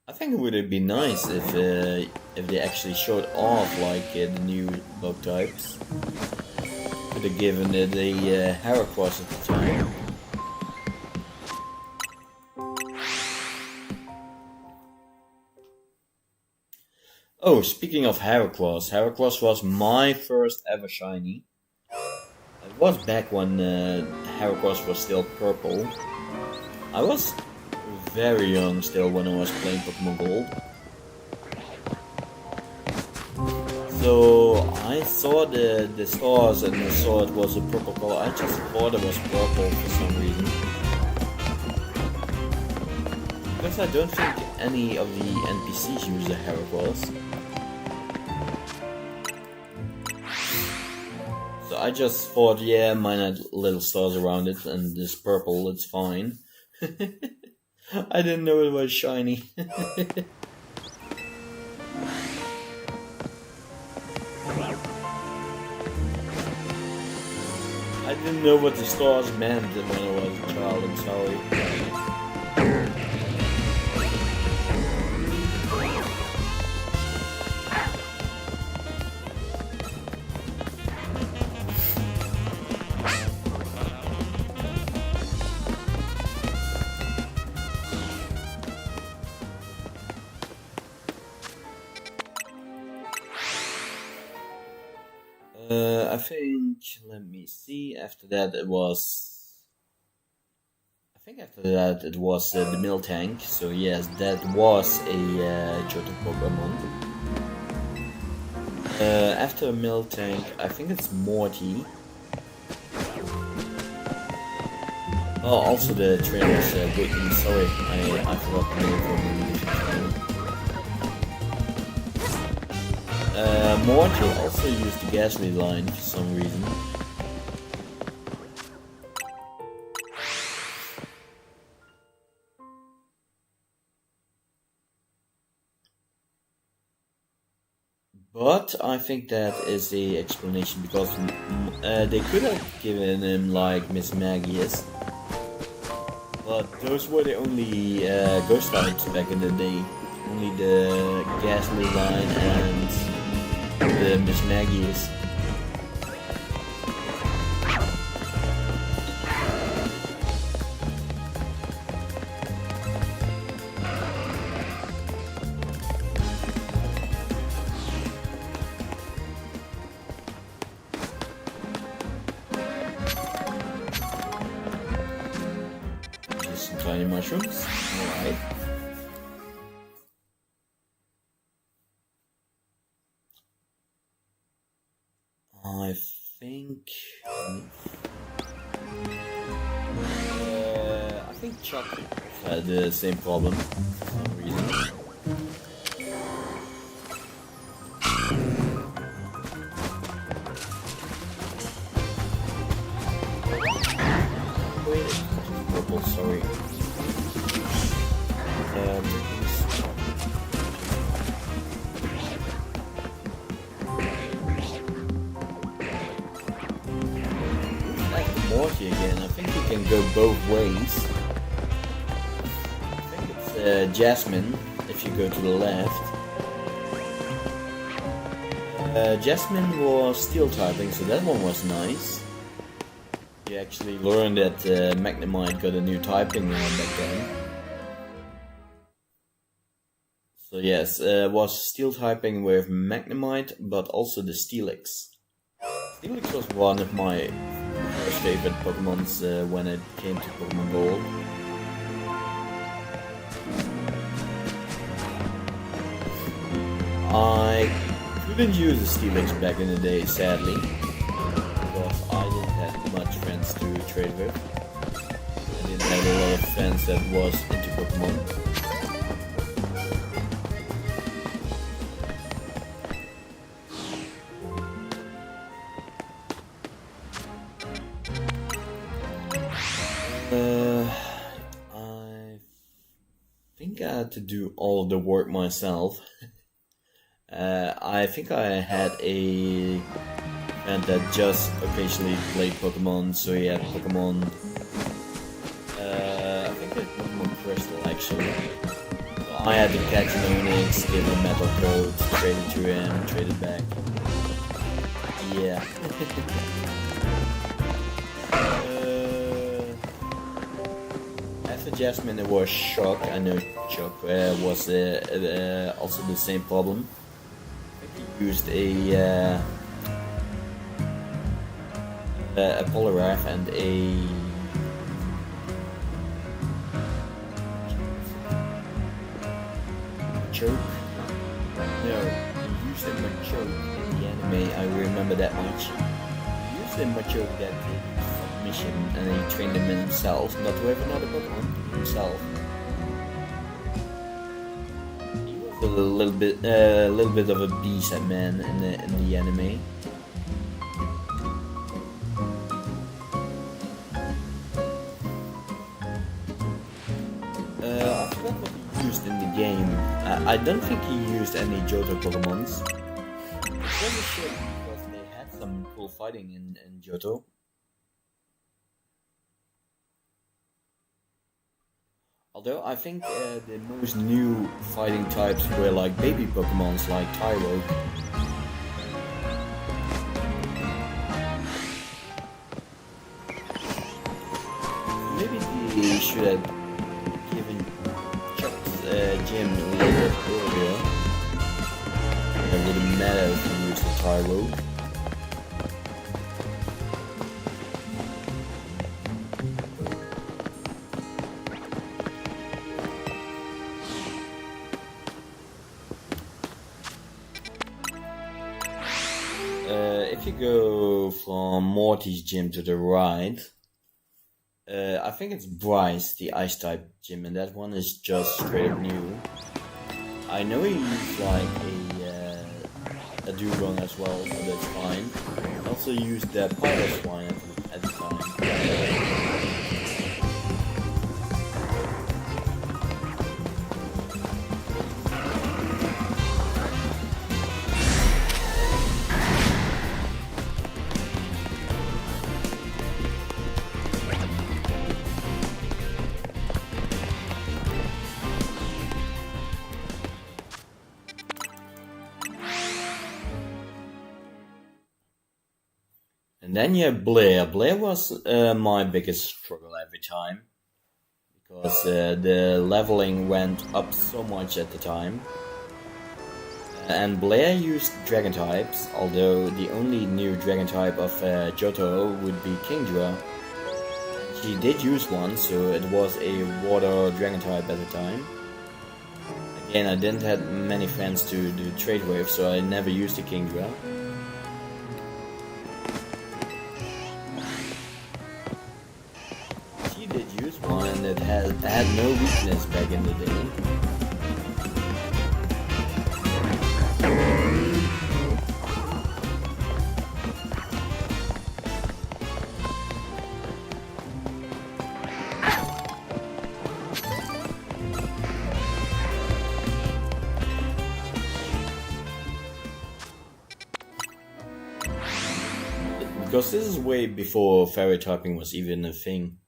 [SPEAKER 1] I think it would be nice if they actually showed off like the new bug types. Could have given it a Heracross at the time. Oh, speaking of Heracross, Heracross was my first ever shiny. It was back when Heracross was still purple. I was very young still when I was playing Pokemon Gold. So I saw the stars and I saw it was a purple color. I just thought it was purple for some reason. Because I don't think any of the NPCs use a Heracross. So I just thought, yeah, mine had little stars around it and this purple, it's fine. I didn't know it was shiny. I didn't know what the stars meant when I was a child, I'm sorry. I think, let me see, after that it was... I think after that it was the Miltank, so yes, that was a Johto Pokemon. After Miltank, I think it's Morty. Oh, also the trainer's Whitney, sorry, I forgot the name for the Morty also used the Ghastly line for some reason. But I think that is the explanation because they could have given him like Miss Maggie is. But those were the only ghost types back in the day. Only the Ghastly line and the Miss Maggie is. Just some tiny mushrooms. Alright. I think Chuck had the same problem for some reason. Wait, purple, sorry. Morty again. I think you can go both ways. I think it's Jasmine if you go to the left. Jasmine was steel typing, so that one was nice. You actually learned that Magnemite got a new typing back then. So yes, was steel typing with Magnemite, but also the Steelix. Steelix was one of my first favorite Pokemons when it came to Pokemon Gold. I couldn't use the Steelix back in the day, sadly, because I didn't have much friends to trade with. I didn't have a lot of friends that was into Pokemon. I think I had to do all the work myself. I think I had a friend that just occasionally played Pokemon, so he had Pokemon. I think it was Pokemon Crystal actually. So I had to catch an Onix, give him Metal Coat, trade it to him, trade it back. Yeah. After Jasmine, it was Shock. I know Shock was also the same problem. He used a a Poliwrath and a Machoke. No, he used a Machoke in the anime. I remember that much. He used a Machoke that did submission, and he trained him himself, not to have another Pokemon, himself. He was a little bit of a beast man in the anime. I forgot what he used in the game. I don't think he used any Johto Pokemons. It's very shit because they had some cool fighting in Johto. Although I think the most new fighting types were like baby Pokemons like Tyrogue. Maybe they should have given Chuck's gym a little bit earlier. It wouldn't matter if he used the Tyrogue. If you go from Morty's gym to the right, I think it's Bryce, the Ice type gym, and that one is just straight up new. I know he used like a Dugong as well, so that's fine. I also used the Piloswine at the time. And then you have Blair. Blair was my biggest struggle every time, because the leveling went up so much at the time. And Blair used dragon types, although the only new dragon type of Johto would be Kingdra. She did use one, so it was a water dragon type at the time. Again, I didn't have many friends to do trade with, so I never used the Kingdra. And it had no weakness back in the day. Because this is way before fairy typing was even a thing.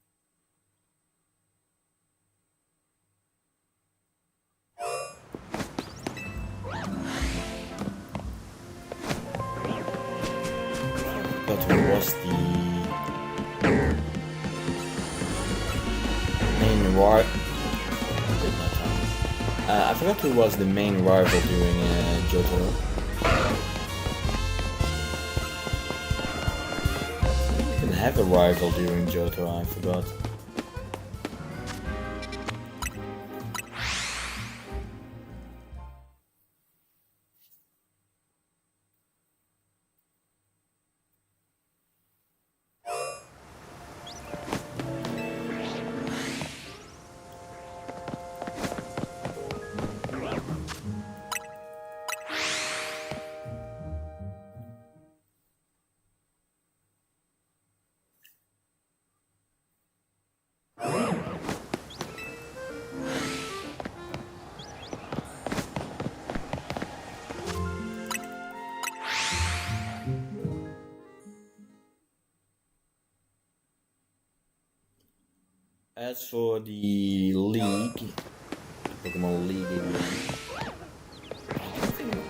[SPEAKER 1] Was the main rival? I forgot who was the main rival during Johto. You can have a rival during Johto, I forgot. As for the league, Pokemon League again, I don't think it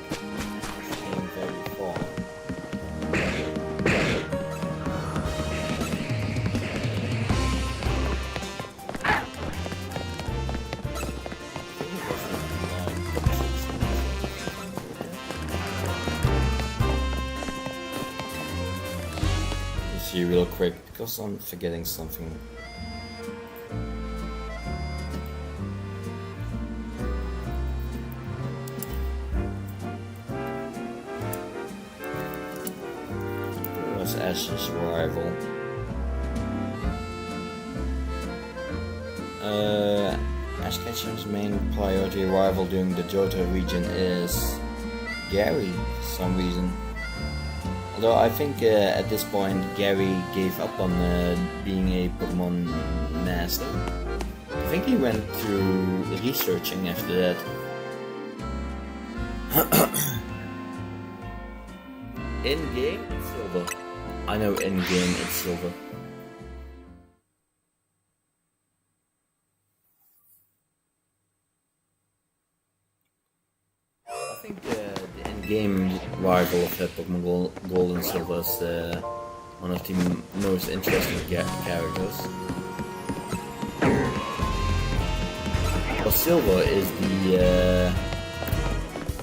[SPEAKER 1] came very far. see real quick because I'm forgetting something. Who was Ash's rival? Ash Ketchum's main priority rival during the Johto region is Gary for some reason. Although I think at this point Gary gave up on being a Pokemon master. I think he went to researching after that. In game, it's Silver. I know in game it's Silver. I think the in-game rival of Pokemon Gold and Silver is one of the most interesting characters. Well, Silver is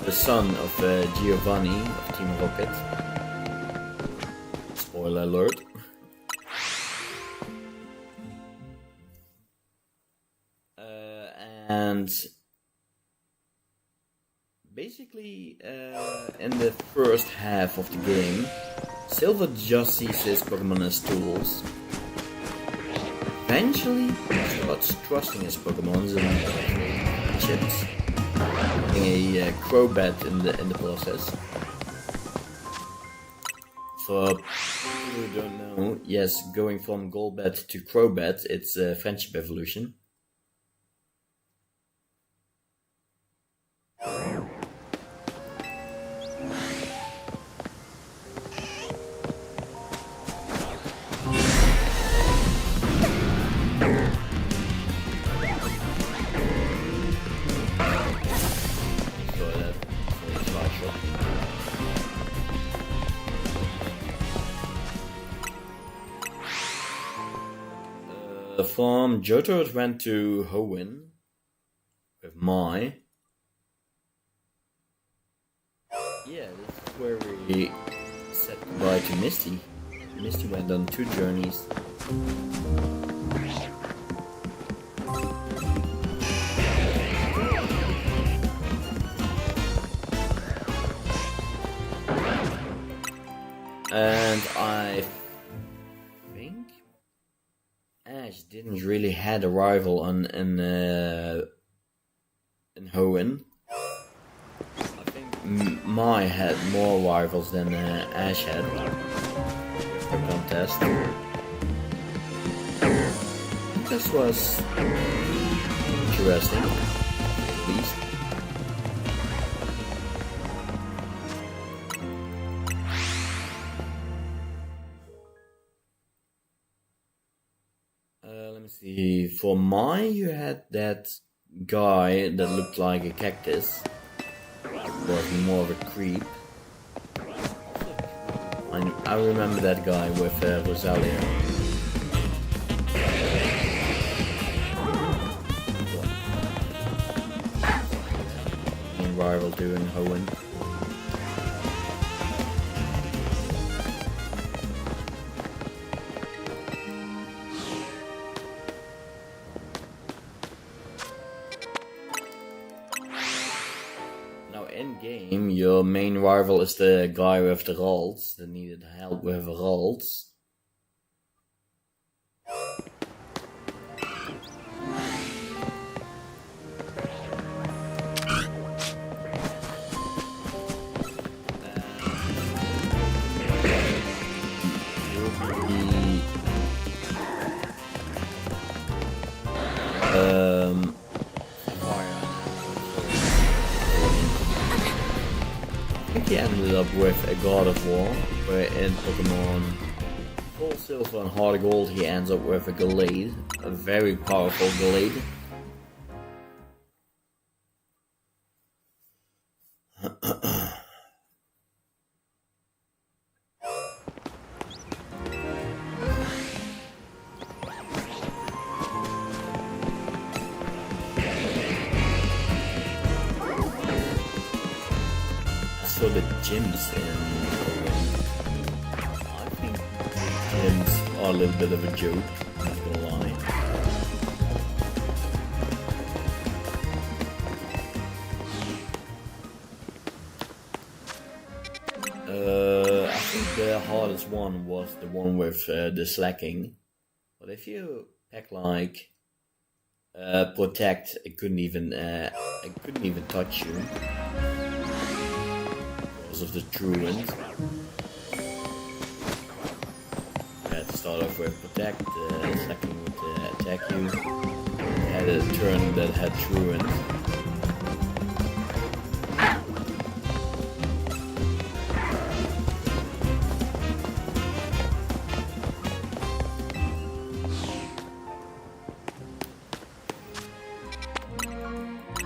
[SPEAKER 1] the son of Giovanni of Team Rocket. Spoiler alert. And basically, in the first half of the game, Silver just sees his Pokemon as tools. Eventually, he starts trusting his Pokemon and chips, getting a Crobat in the process. For people who don't know, yes, going from Golbat to Crobat, it's a friendship evolution. From Johto it went to Hoenn with Mai. Yeah, this is where we said goodbye to Misty. Misty went on 2 journeys. And I think Ash didn't really had a rival in Hoenn. I think Mai had more rivals than Ash had for contest. This was interesting, at least. Let me see. For Mai, you had that guy that looked like a cactus. Was more of a creep. I remember that guy with Rosalia. Main rival doing Hoenn. In game, your main rival is the guy with the Ralts that needed help with Ralts. He ended up with a God of War, where in Pokemon Full Silver and Heart Gold he ends up with a Gallade, a very powerful Gallade. So the gyms in Hoenn, I think hymns are a little bit of a joke, not gonna lie. I think the hardest one was the one with the slacking. But if you pack like protect, it couldn't even touch you because of the truant. You had to start off with protect, slacking would attack you. You had a turn that had truant.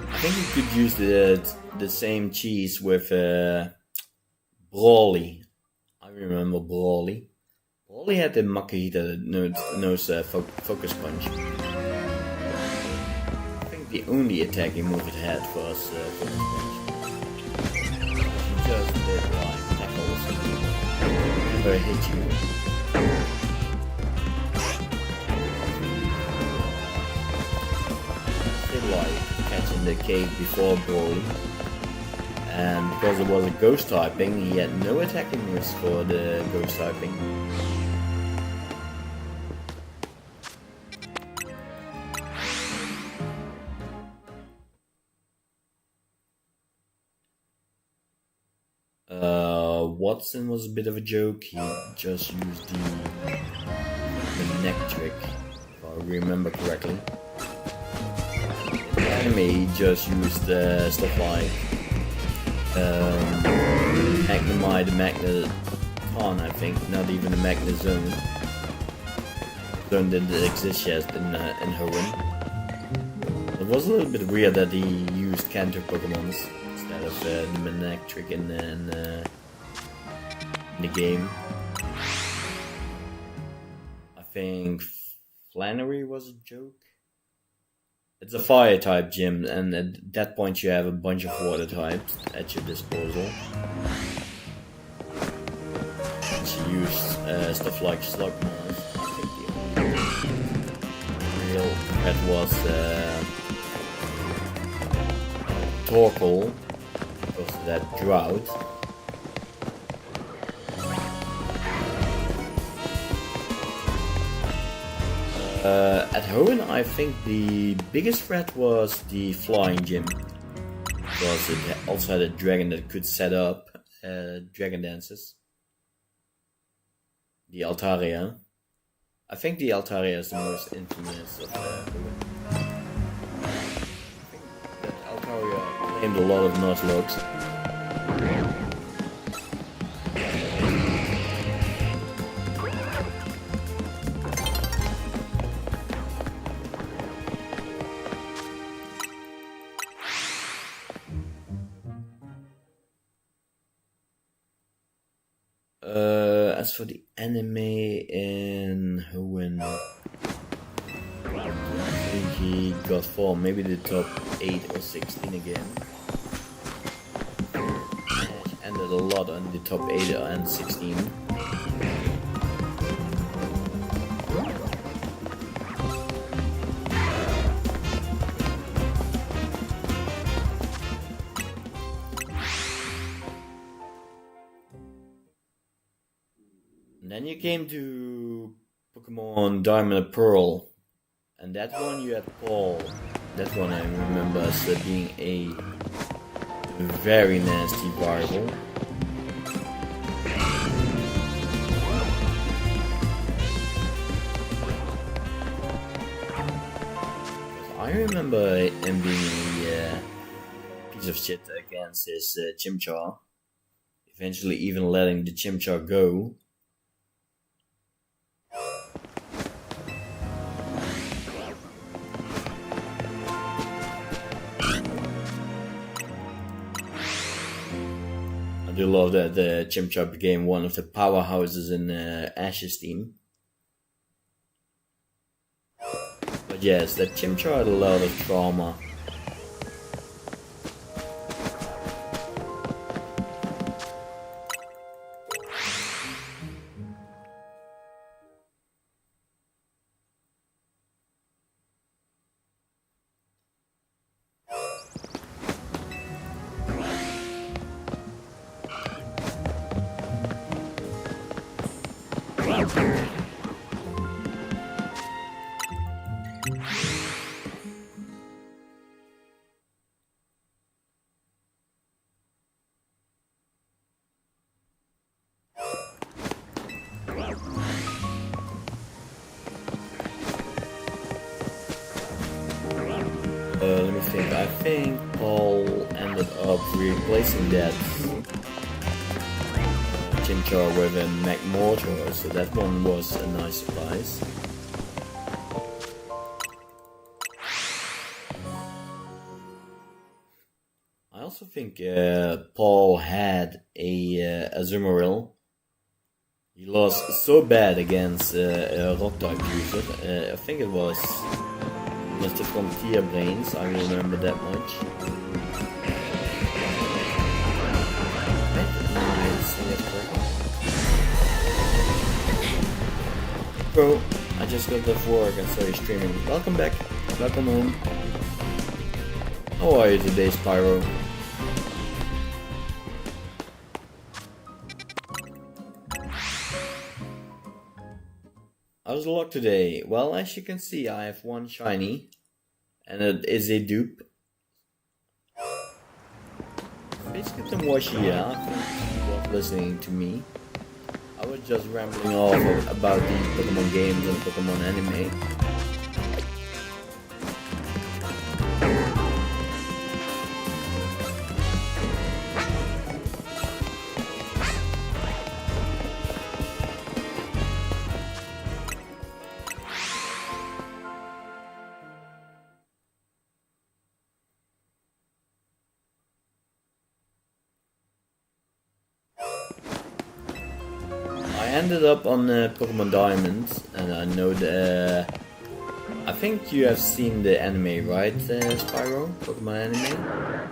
[SPEAKER 1] I think you could use the same cheese with Brawly. I remember Brawly. Brawly had the Makahita knows Focus Punch. I think the only attacking move it had was Focus Punch. You just did like tackles, never hit you. Did like catching the cave before Broly, and because it was a ghost typing, he had no attacking moves for the ghost typing. Watson was a bit of a joke. He just used the neck trick, if I remember correctly. He just used stuff like Magnemite, Magneton, I think, not even the Magnezone. Zone didn't exist yet in Hoenn. It was a little bit weird that he used Canter Pokemons instead of the Manectric in the game. I think Flannery was a joke. It's a fire type gym, and at that point you have a bunch of water types at your disposal. She used stuff like Slugmas. I think the real threat was Torkoal, because of that drought. At Hoenn, I think the biggest threat was the flying gym, because it also had a dragon that could set up dragon dances. The Altaria. I think the Altaria is the most infamous of Hoenn. I think that Altaria claimed a lot of Nuzlockes. As for the anime in Hoenn, I think he got 4, maybe the top 8 or 16 again. Ended a lot on the top 8 and 16. And then you came to Pokemon Diamond and Pearl, and that one you had Paul. That one I remember as being a very nasty rival. I remember him being a piece of shit against his Chimchar, eventually even letting the Chimchar go. I do love that the Chimchar became one of the powerhouses in Ash's team. But yes, that Chimchar had a lot of trauma. Let me think. I think Paul ended up replacing that Chimchar with a Magmortar, so that one was a nice surprise. I also think Paul had a Azumarill. He lost so bad against a rock type user. I think it was Mr. Frontier Brains, I remember that much. Bro, I just got off work and saw you streaming. Welcome back. Welcome home. How are you today, Spyro? How's the luck today? Well, as you can see, I have one shiny, and it is a dupe. Basically, some Washi, yeah. I think he was listening to me. I was just rambling off about the Pokemon games and Pokemon anime. I ended up on Pokemon Diamond, and I know I think you have seen the anime, right, Spyro? Pokemon anime?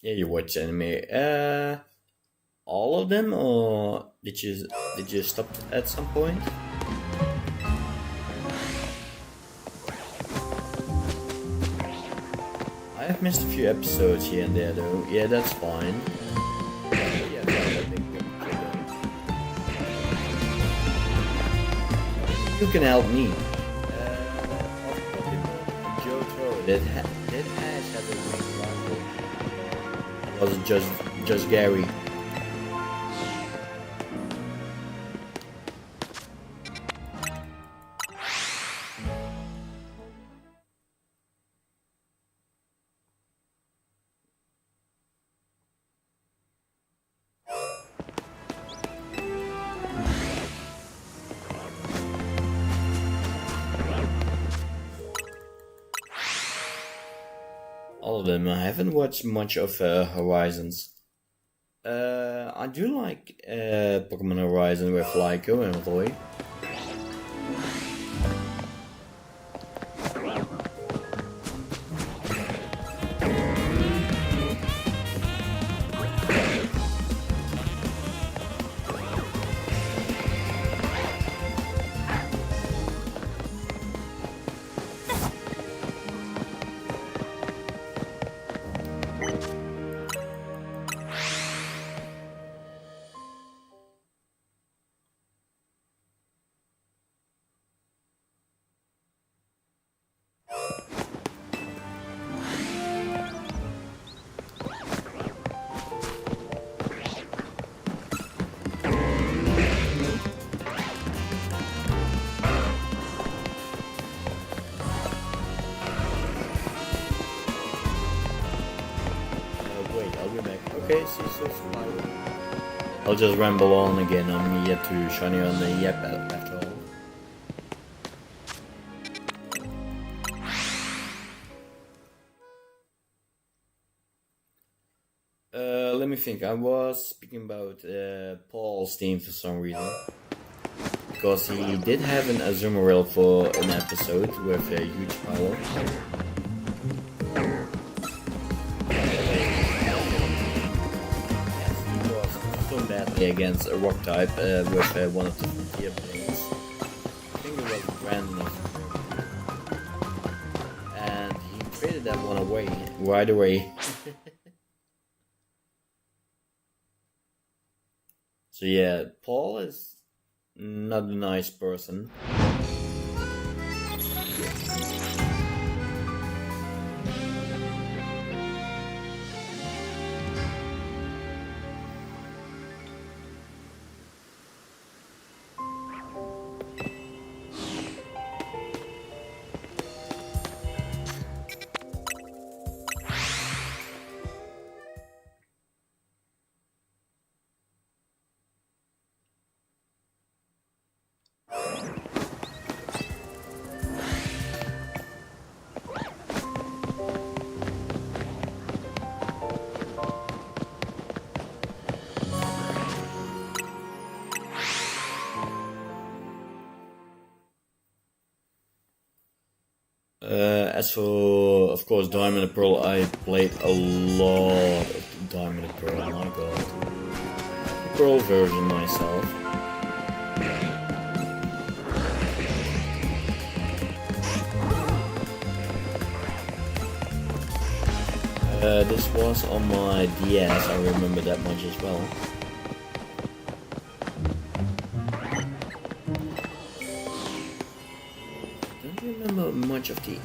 [SPEAKER 1] Yeah, you watch anime. All of them, or did you stop at some point? I have missed a few episodes here and there, though. Yeah, that's fine. You can help me. Johto, that Ash had a wing rival. Was it just Gary? All of them. I haven't watched much of Horizons. I do like Pokemon Horizon with Lyco and Roy. Okay, see, so I'll just ramble on again. I'm yet to shiny on the Yep after all. Let me think. I was speaking about Paul's team for some reason. because he did have an Azumarill for an episode with a huge power. Badly against a rock type with one of the frontier blades. I think it was Brandon, and he traded that one away right away. So yeah, Paul is not a nice person. As for, of course, Diamond and Pearl, I played a lot of Diamond and Pearl, oh my god. The Pearl version myself. This was on my DS, I remember that much as well. Don't remember much of the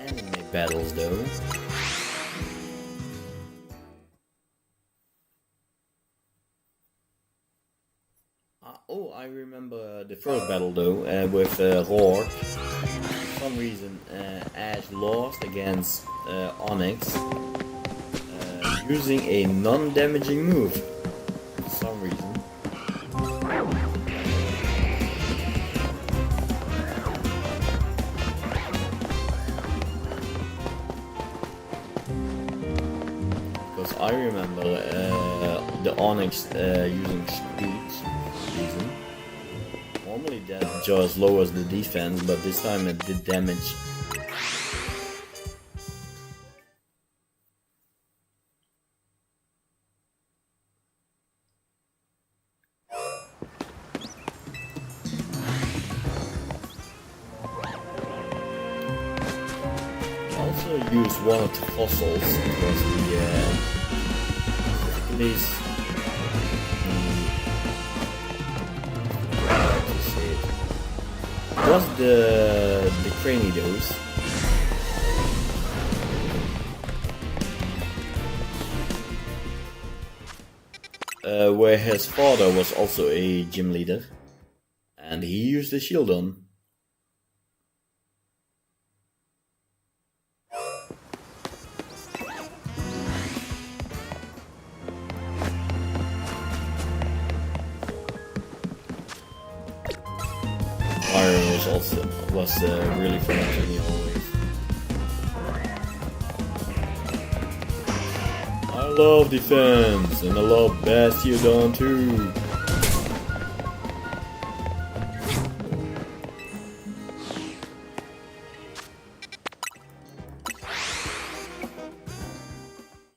[SPEAKER 1] anime battles though. Oh, I remember the first battle though, with Roar. For some reason, Ash lost against Onyx using a non-damaging move. For some reason. I remember the Onyx using speed reason. Normally that just lowers the defense, but this time it did damage. I also used one of the fossils. It was the these was the Cranidos. Where his father was also a gym leader, and he used the shield on. Was really fun to me always. I love defense and I love Bastiodon too.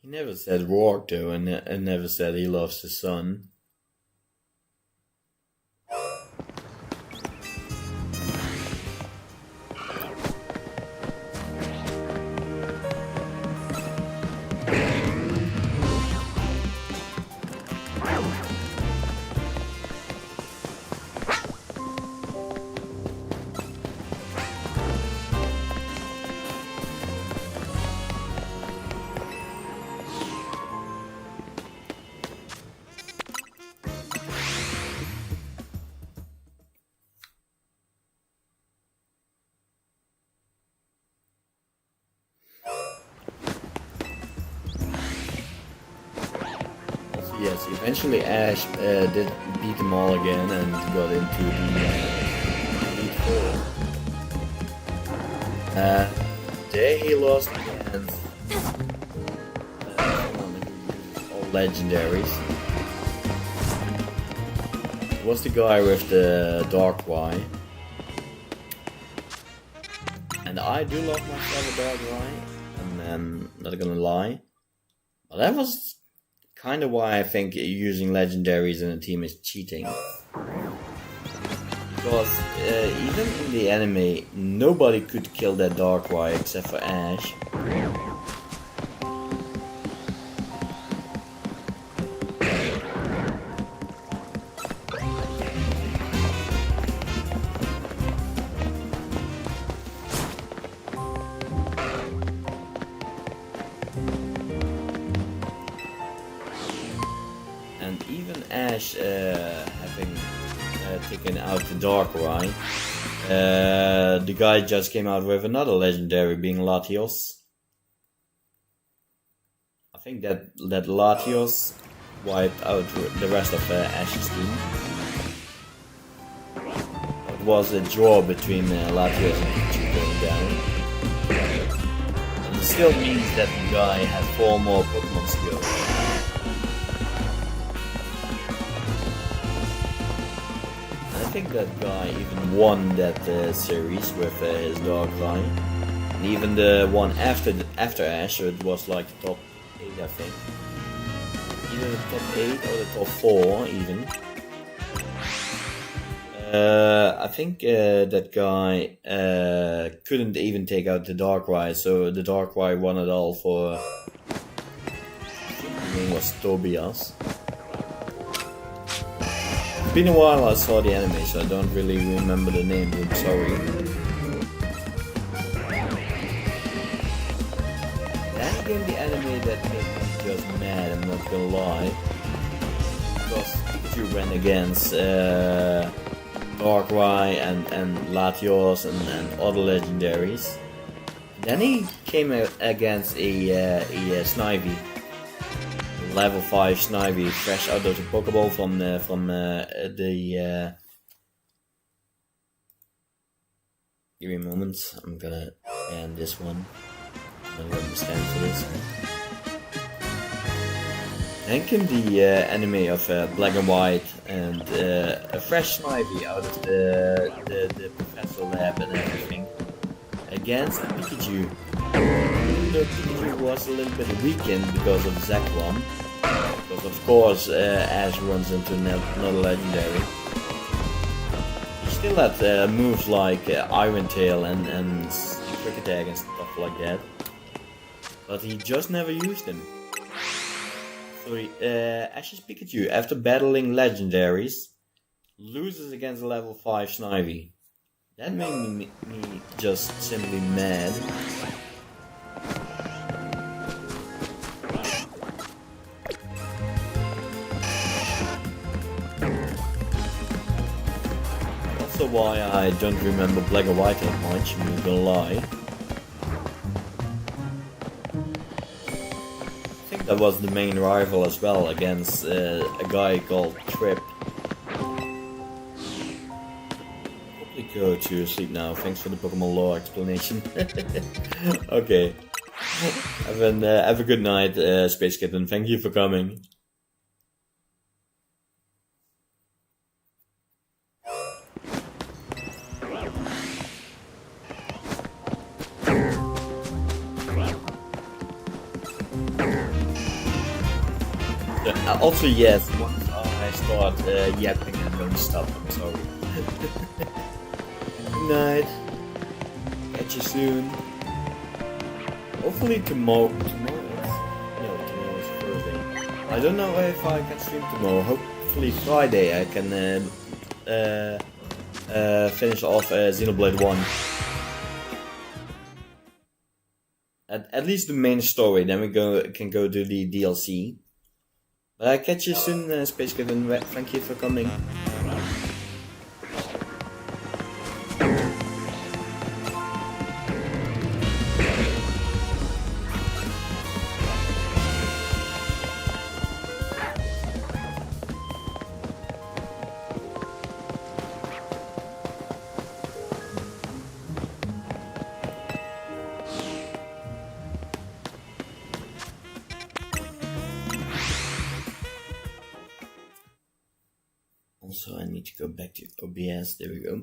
[SPEAKER 1] He never said Rourke though, and never said he loves his son. Yes, eventually Ash did beat them all again and got into the Elite Four. There he lost against someone who uses all legendaries. It was the guy with the Darkrai. And I do love myself a Darkrai, and I'm not gonna lie. But that was kind of why I think using legendaries in a team is cheating. Because even in the anime, nobody could kill that Darkrai except for Ash. And even Ash having taken out the Darkrai, the guy just came out with another legendary, being Latios. I think that Latios wiped out the rest of Ash's team. It was a draw between Latios and Pikachu going down. And it still means that the guy had 4 more Pokemon skills. I think that guy even won that series with his Darkrai, and even the one after Ash, so it was like the top 8, I think, either the top 8 or the top 4 even. I think that guy couldn't even take out the Darkrai, so the Darkrai won it all for. His name was Tobias. It's been a while I saw the anime, so I don't really remember the name, I'm sorry. That game, the anime that made me just mad, I'm not gonna lie. Because Pikachu ran against Darkrai and Latios and other legendaries. Then he came against a Snivy. Level 5 Snivy, fresh out of the Pokeball from the give me a moment, I'm gonna end this one. I don't understand for this. Then came the anime of Black and White and a fresh Snivy out of the Professor Lab and everything against Pikachu. The Pikachu was a little bit weakened because of Zekrom. Because of course Ash runs into another legendary. He still had moves like Iron Tail and Quick Attack and stuff like that. But he just never used them. So Ash's Pikachu, after battling legendaries, loses against a level 5 Snivy. That made me just simply mad. Also why I don't remember Black and White that much, I'm not gonna lie. I think that was the main rival as well, against a guy called Trip. Go to sleep now. Thanks for the Pokemon lore explanation. Okay. Have a good night, Space Kitten. Thank you for coming. Also, yes, once I start yapping, I'm going to stop. I'm sorry. Good night. Catch you soon. Hopefully tomorrow is Thursday. I don't know if I can stream tomorrow. Hopefully Friday I can finish off Xenoblade 1. At least the main story. Then we can go to the DLC. But I catch you soon, Space Kitten. Thank you for coming. go back to OBS. There we go.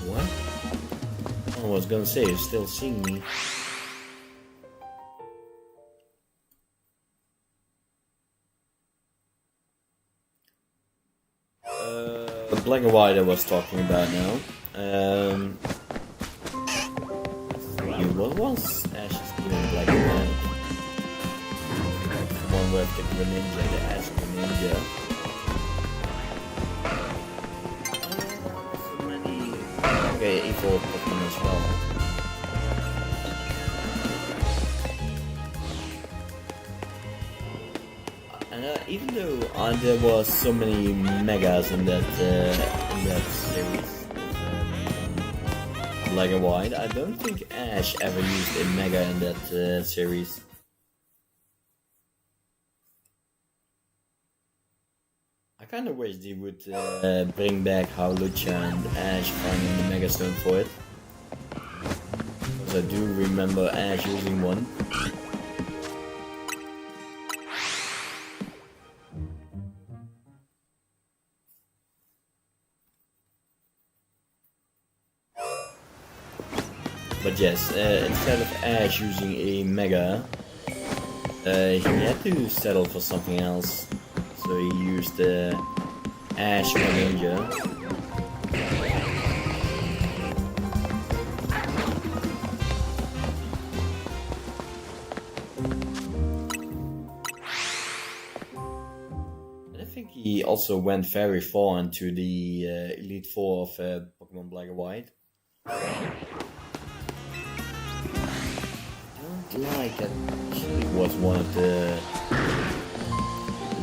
[SPEAKER 1] What? I was gonna say, you're still seeing me. Black and white I was talking about now. What was Ash's team in black and white? The one with the Greninja, the Ash Greninja. So many. Okay, evil Pokemon as well. Even though there was so many megas in that series, Black and White, I don't think Ash ever used a mega in that series. I kind of wish they would bring back Hawlucha and Ash finding the Mega Stone for it, because I do remember Ash using one. But yes, instead of Ash using a Mega, he had to settle for something else. So he used the Ash Greninja. And I think he also went very far into the Elite Four of Pokemon Black and White. Like that actually was one of the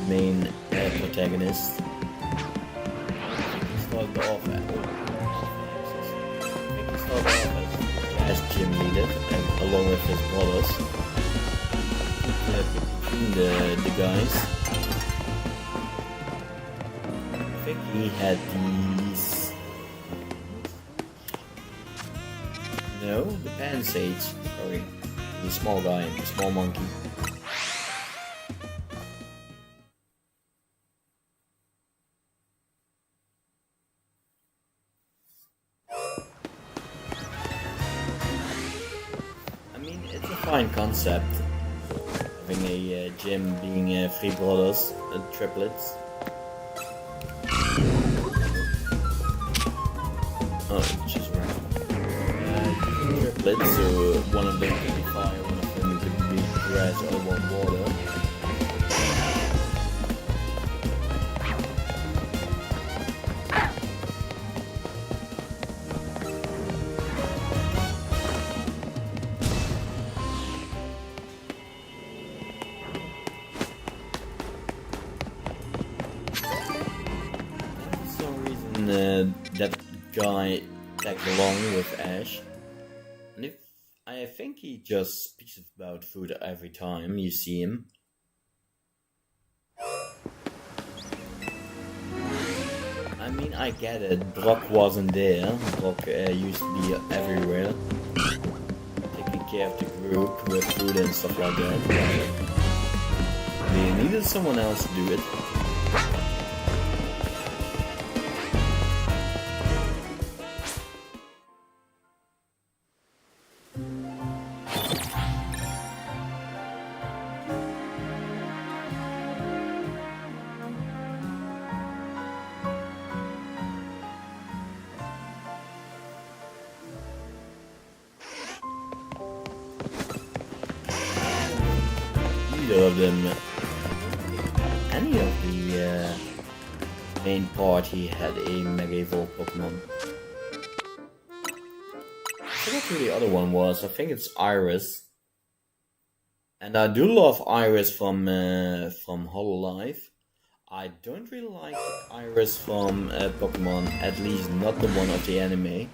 [SPEAKER 1] main protagonists. He started off as gym leader, and along with his brothers, between the guys. I think he had these. No, the Pansage. Sorry. The small guy, the small monkey. I mean, it's a fine concept, having a gym being three brothers, triplets. Oh, it's just random. Triplets, so one of them could be fire, one of them could be grass, other one water. For some reason, that guy tagged along with Ash. And if I think he just speaks about food every time you see him. I mean, I get it. Brock wasn't there. Brock used to be everywhere, taking care of the group with food and stuff like that. They needed someone else to do it. Of them, any of the main party had a Mega Evolved Pokemon. I forgot who the other one was. I think it's Iris, and I do love Iris from Hololive. I don't really like Iris from Pokemon, at least not the one of the anime,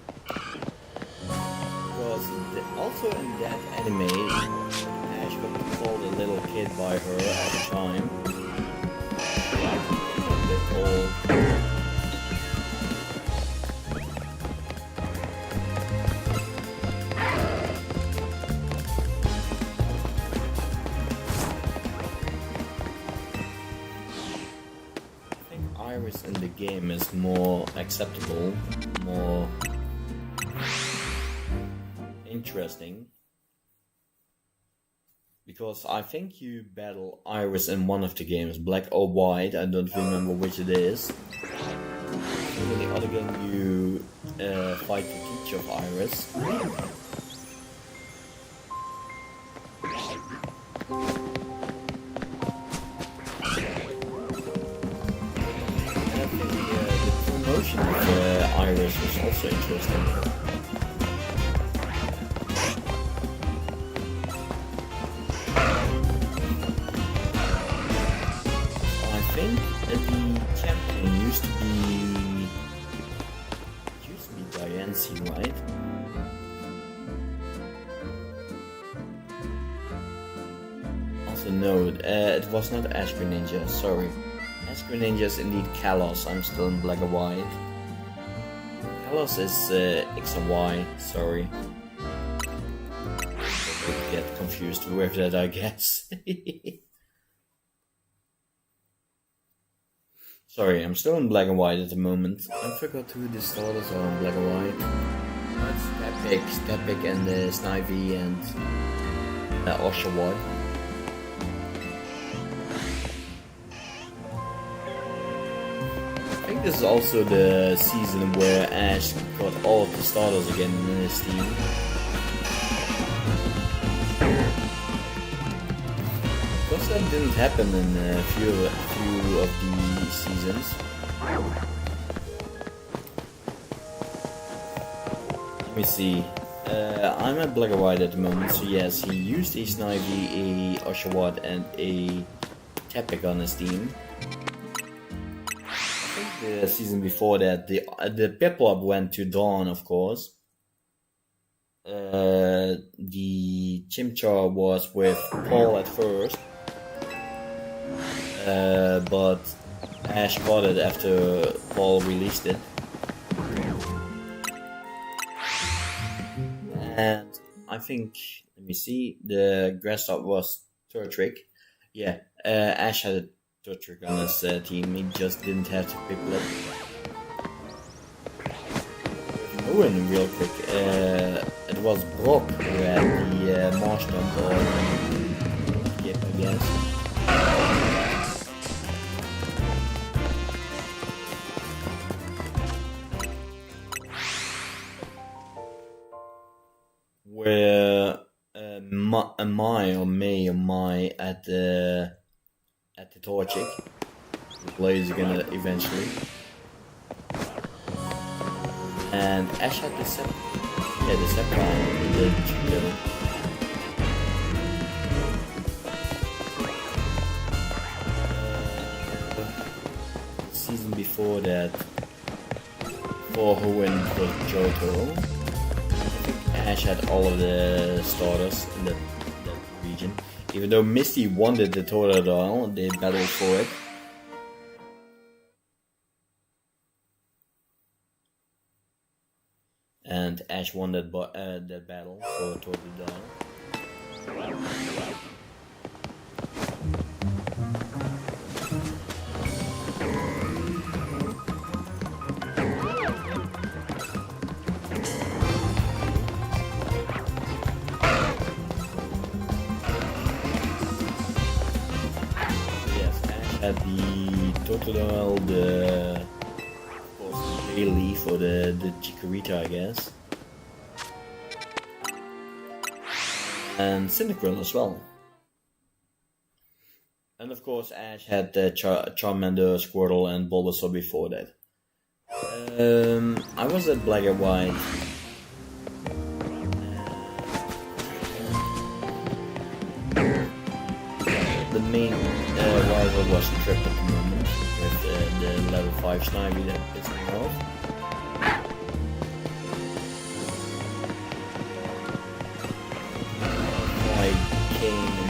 [SPEAKER 1] because also in that anime. Ash got called a little kid by her at the time. A bit old. Iris in the game is more acceptable, more interesting, because I think you battle Iris in one of the games, Black or White, I don't remember which it is. In the other game you fight the teacher of Iris. Promotion of Iris was also interesting. I think the champion used to be Diancie, right? Also no, it was not Ash Greninja, sorry. Ash Greninja is indeed Kalos. I'm still in Black and White. Kalos is X and Y, sorry. I get confused with that, I guess. Sorry, I'm still in Black and White at the moment. I forgot who the starters are in Black and White. It's Tepig and Snivy and Oshawott. I think this is also the season where Ash got all of the starters again in his team. Because that didn't happen in a few of the seasons. Let me see. I'm at Black and White at the moment, so yes, he used a Snivy, a Oshawott, and a Tepig on his team. The season before that, the Piplup went to Dawn, of course. The Chimchar was with Paul at first, but Ash got it after Paul released it. And I think, let me see, the Grassop was Turtwig. Yeah, Ash had a Turtwig on his team, he just didn't have to pick it up. Oh, and real quick, it was Brock who had the Marsh Dump on Yep, I guess. Where Mai at the Torchic, who plays again eventually, and Ash had the Sephiroth, the Judo. The season before that, for Hoenn was Johto. Ash had all of the starters in that region. Even though Misty wanted the Totodile, they battled for it. And Ash won that battle for Totodile. At the Totodile, the Bayleaf or the Chikorita, I guess, and Cyndaquil as well. And of course, Ash had the Charmander, Squirtle, and Bulbasaur before that. I was at Black and White. The main rival was Trip at the moment, with the level 5 Snivy that pissed me off. I came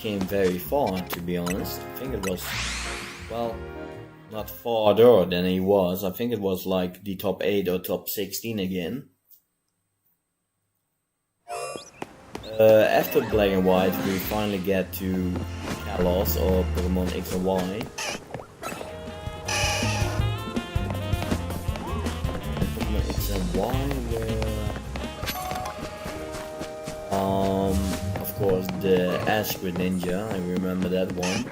[SPEAKER 1] came very far, to be honest. I think it was, well, not farther than he was. I think it was like the top 8 or top 16 again. After Black and White, we finally get to Kalos or Pokemon X and Y. Pokemon X and Y were, of course, the Ash Greninja. I remember that one.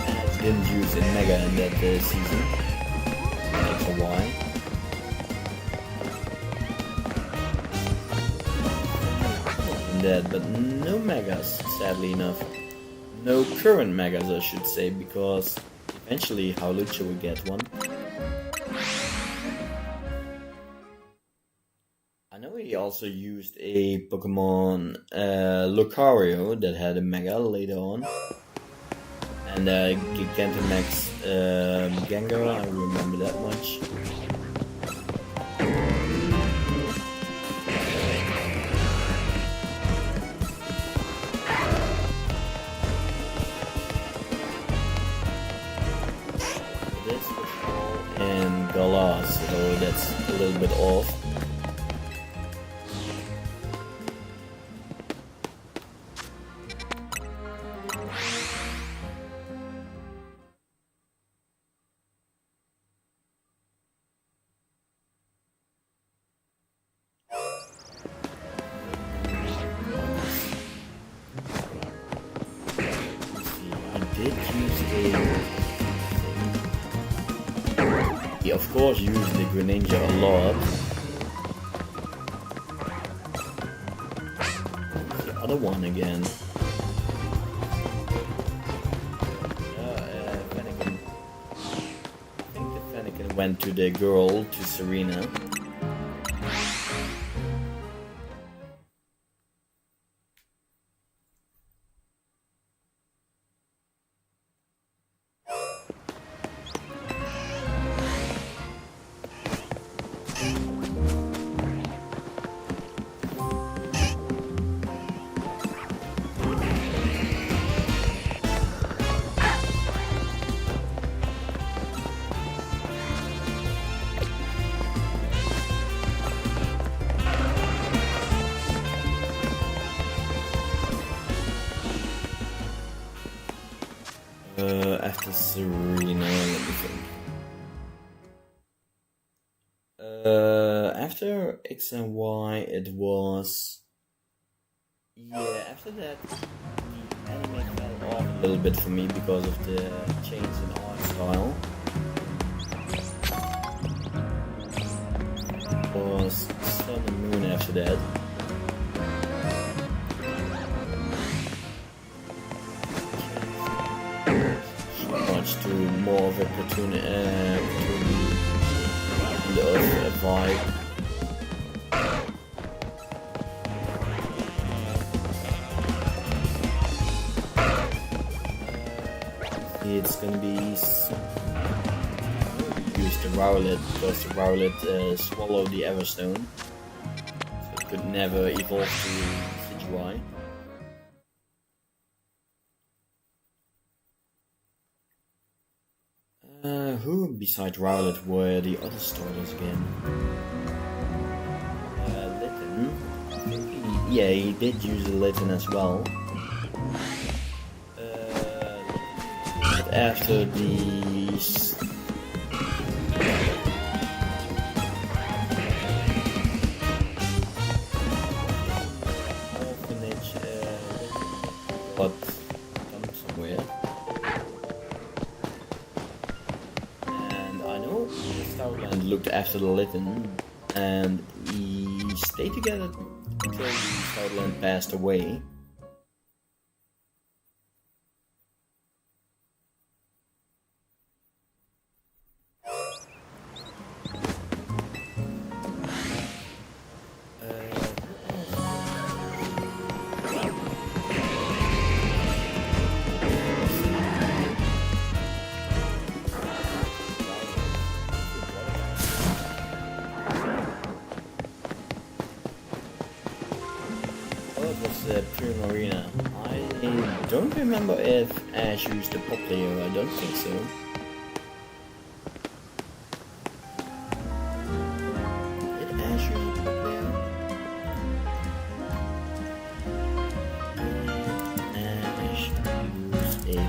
[SPEAKER 1] Ash didn't use in Mega in that season. X and Y. That, but no Megas, sadly enough. No current Megas, I should say, because eventually Hawlucha will get one. I know he also used a Pokemon Lucario that had a Mega later on. And Gigantamax Gengar, I remember that much. Galar, so that's a little bit off. Of course, use the Greninja a lot. The other one again. Fennekin. I think the Fennekin went to the girl, to Serena. After Serena, let me think. After X and Y, it was... Yeah, after that, the anime fell off a little bit for me because of the change in art style. It was Sun and Moon after that. To more of a cartoon vibe. It's gonna be use the Rowlet because the Rowlet swallowed the Everstone, so it could never evolve to Decidueye. Who besides Rowlet were the other starters again? Litten. Yeah, he did use the Litten as well. But after the... orphanage got dumped somewhere. And looked after the Litten, and we stayed together until the Stoutland passed away. remember if Ash used the Popplio. I don't think so. Did Ash use the Popplio? Did Ash use a Popplio?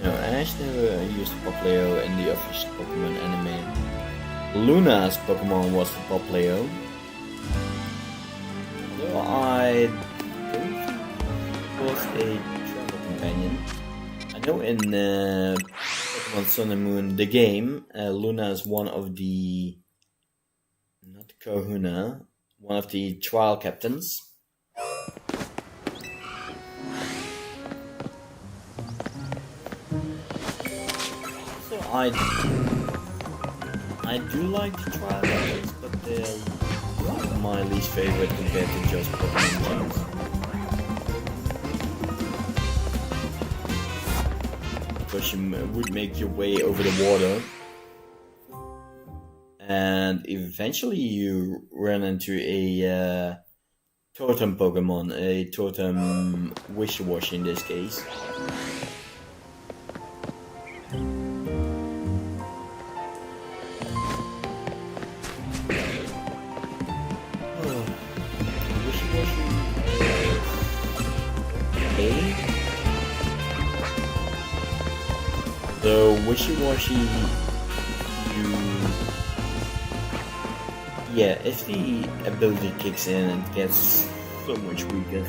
[SPEAKER 1] No, Ash never used Popplio in the official Pokemon anime. Luna's Pokemon was the Popplio. Though I don't think it was a travel companion. I know in Pokemon Sun and Moon, the game, Luna is one of the... not Kahuna, one of the trial captains. So I do like the trial captains, but they're my least favorite compared to just Pokemon gyms. Because you would make your way over the water, and eventually you run into a totem Pokemon, a totem Wishiwashi in this case. So Wishiwashi, if the ability kicks in and gets so much weaker,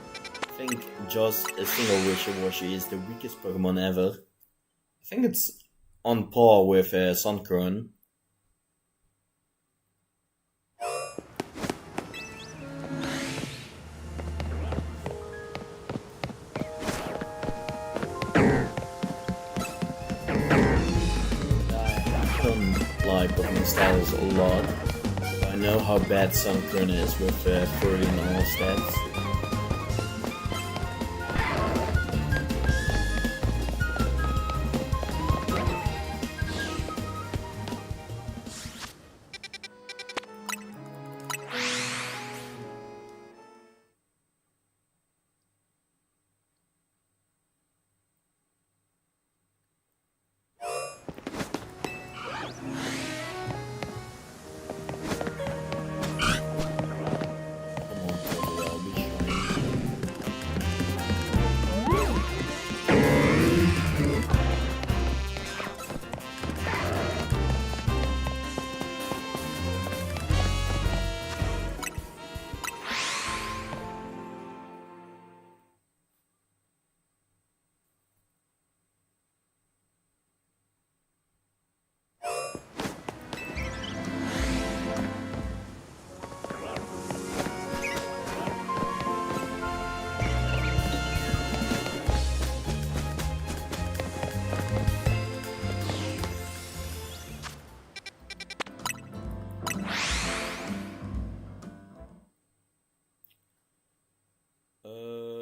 [SPEAKER 1] I think just a single Wishiwashi is the weakest Pokemon ever. I think it's on par with Sunkern. Pokemon styles a lot. I know how bad Sunkern is with furthering all stats.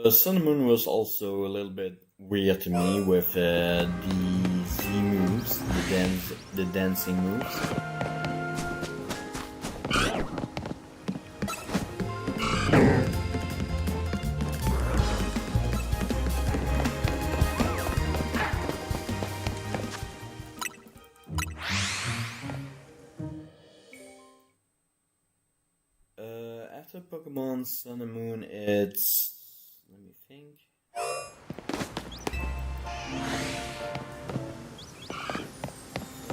[SPEAKER 1] Sun and Moon was also a little bit weird to me with the Z moves, the dancing moves. After Pokemon Sun and Moon, it's... let me think.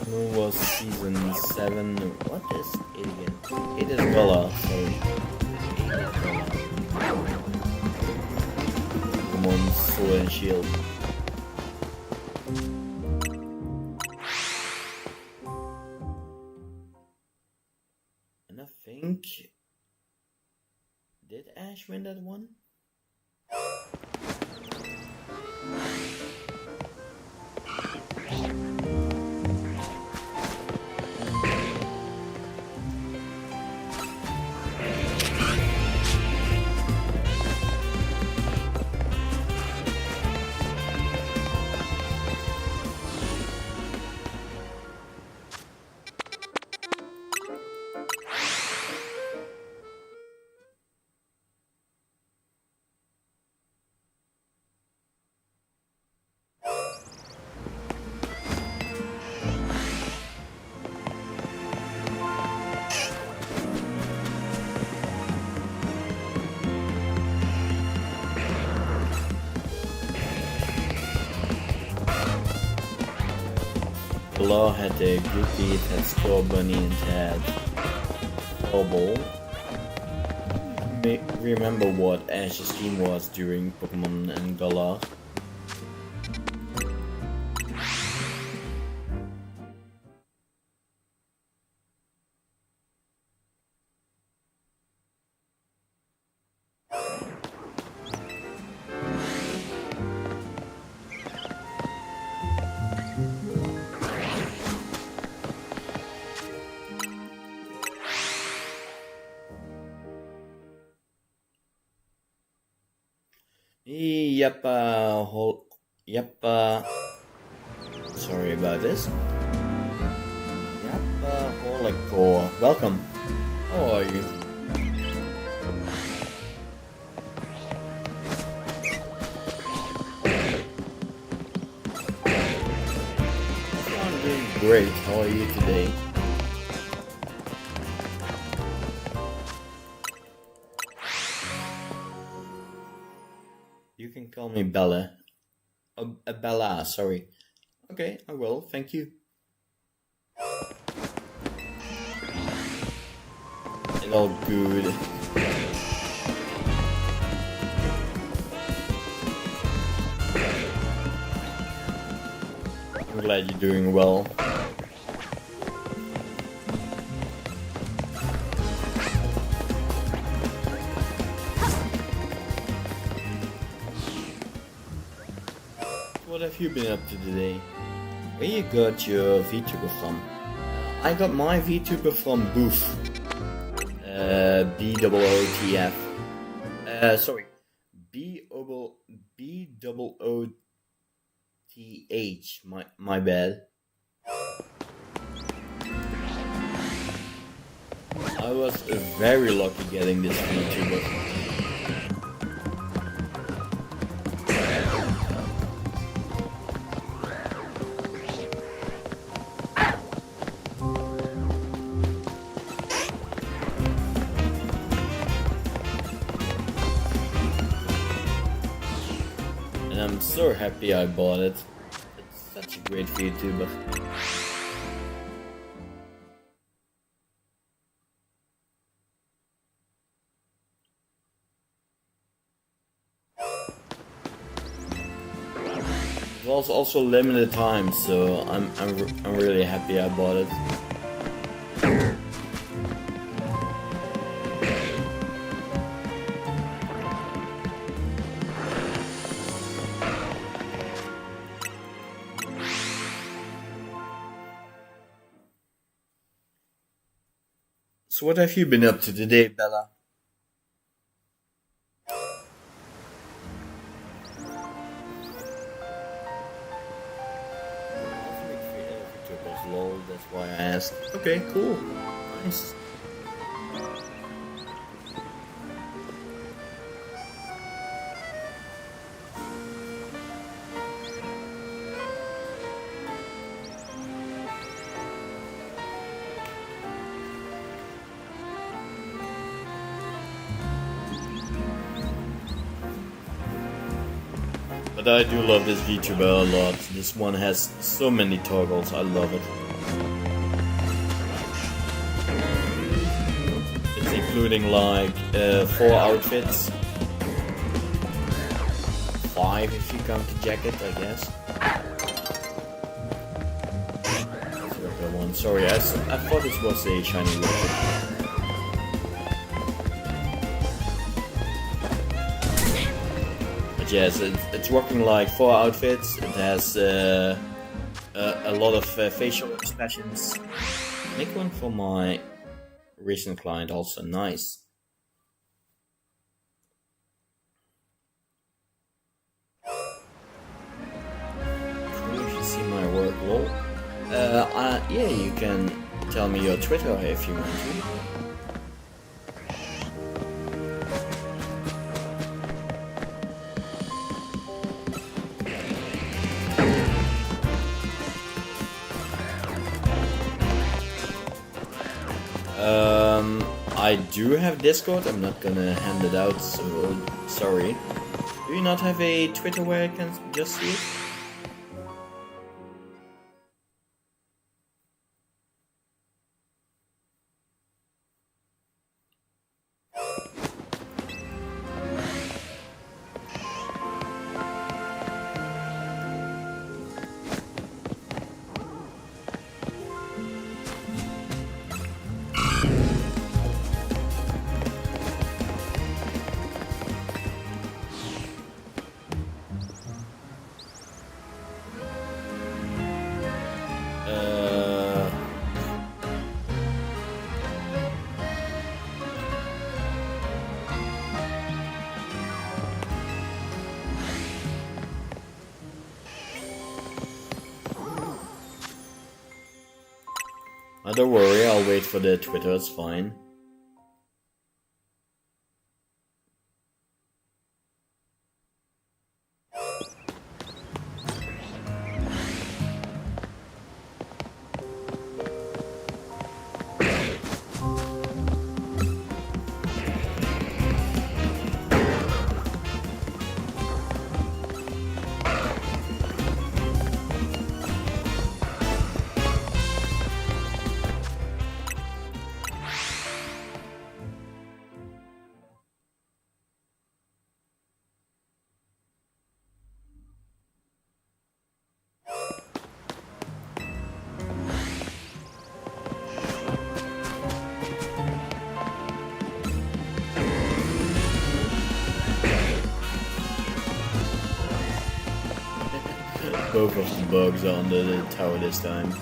[SPEAKER 1] Moon was season 7. What is it again? It is Gola, sorry. Pokemon Sword and Shield. And I think... did Ash win that one? Galar had the Groupie, it had Score Bunny, and it had Bubble. Remember what Ash's team was during Pokemon and Galar? Sorry about this. Holocore. Welcome. How are you? I'm doing great. How are you today? You can call me Bella. Bella, sorry. Okay, I will, thank you. It's all good. I'm glad you're doing well. What have you been up to today? Where you got your VTuber from? I got my VTuber from Booth. BOOTF. Sorry. BOOTH. My bad. I was very lucky getting this VTuber. And I'm so happy I bought it. It's such a great VTuber. It was also limited time, so I'm really happy I bought it. So what have you been up to today, Bella? LOL, that's why I asked. Okay, cool. Nice. But I do love this VTuber a lot. This one has so many toggles, I love it. It's including like 4 outfits. 5 if you count the jacket, I guess. That's the other one. Sorry, I thought this was a shiny liquid. Yes, it's working like 4 outfits. It has a lot of facial expressions. Make one for my recent client also, nice. Cool if you see my work, lol. Yeah, you can tell me your Twitter if you want to. I do have Discord, I'm not gonna hand it out, so sorry. Do you not have a Twitter where I can just see it? Don't worry, I'll wait for the Twitter, it's fine. Both of the bugs are under the tower this time.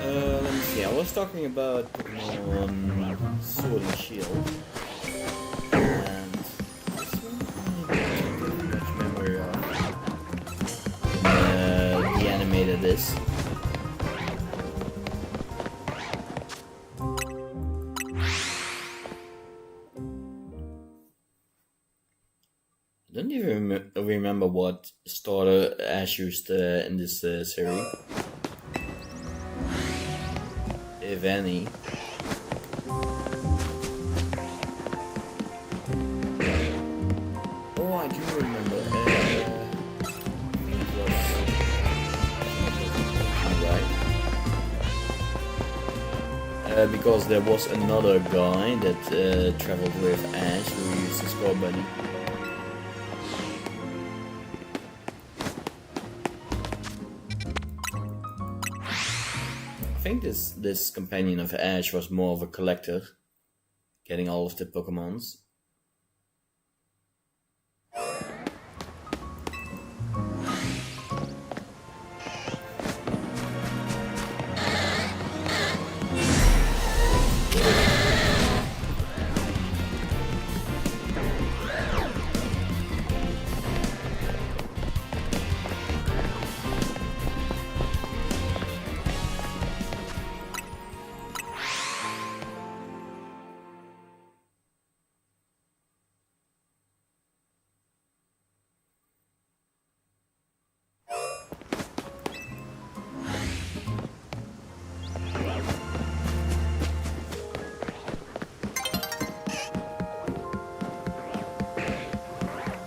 [SPEAKER 1] Let me see, I was talking about Pokemon Sword and Shield. And this one I don't have much memory of. The animated this. I don't even remember what starter Ash used in this series. If any. Oh, I do remember. Right. Because there was another guy that traveled with Ash who used the Score Bunny. I think this companion of Ash was more of a collector, getting all of the Pokemons.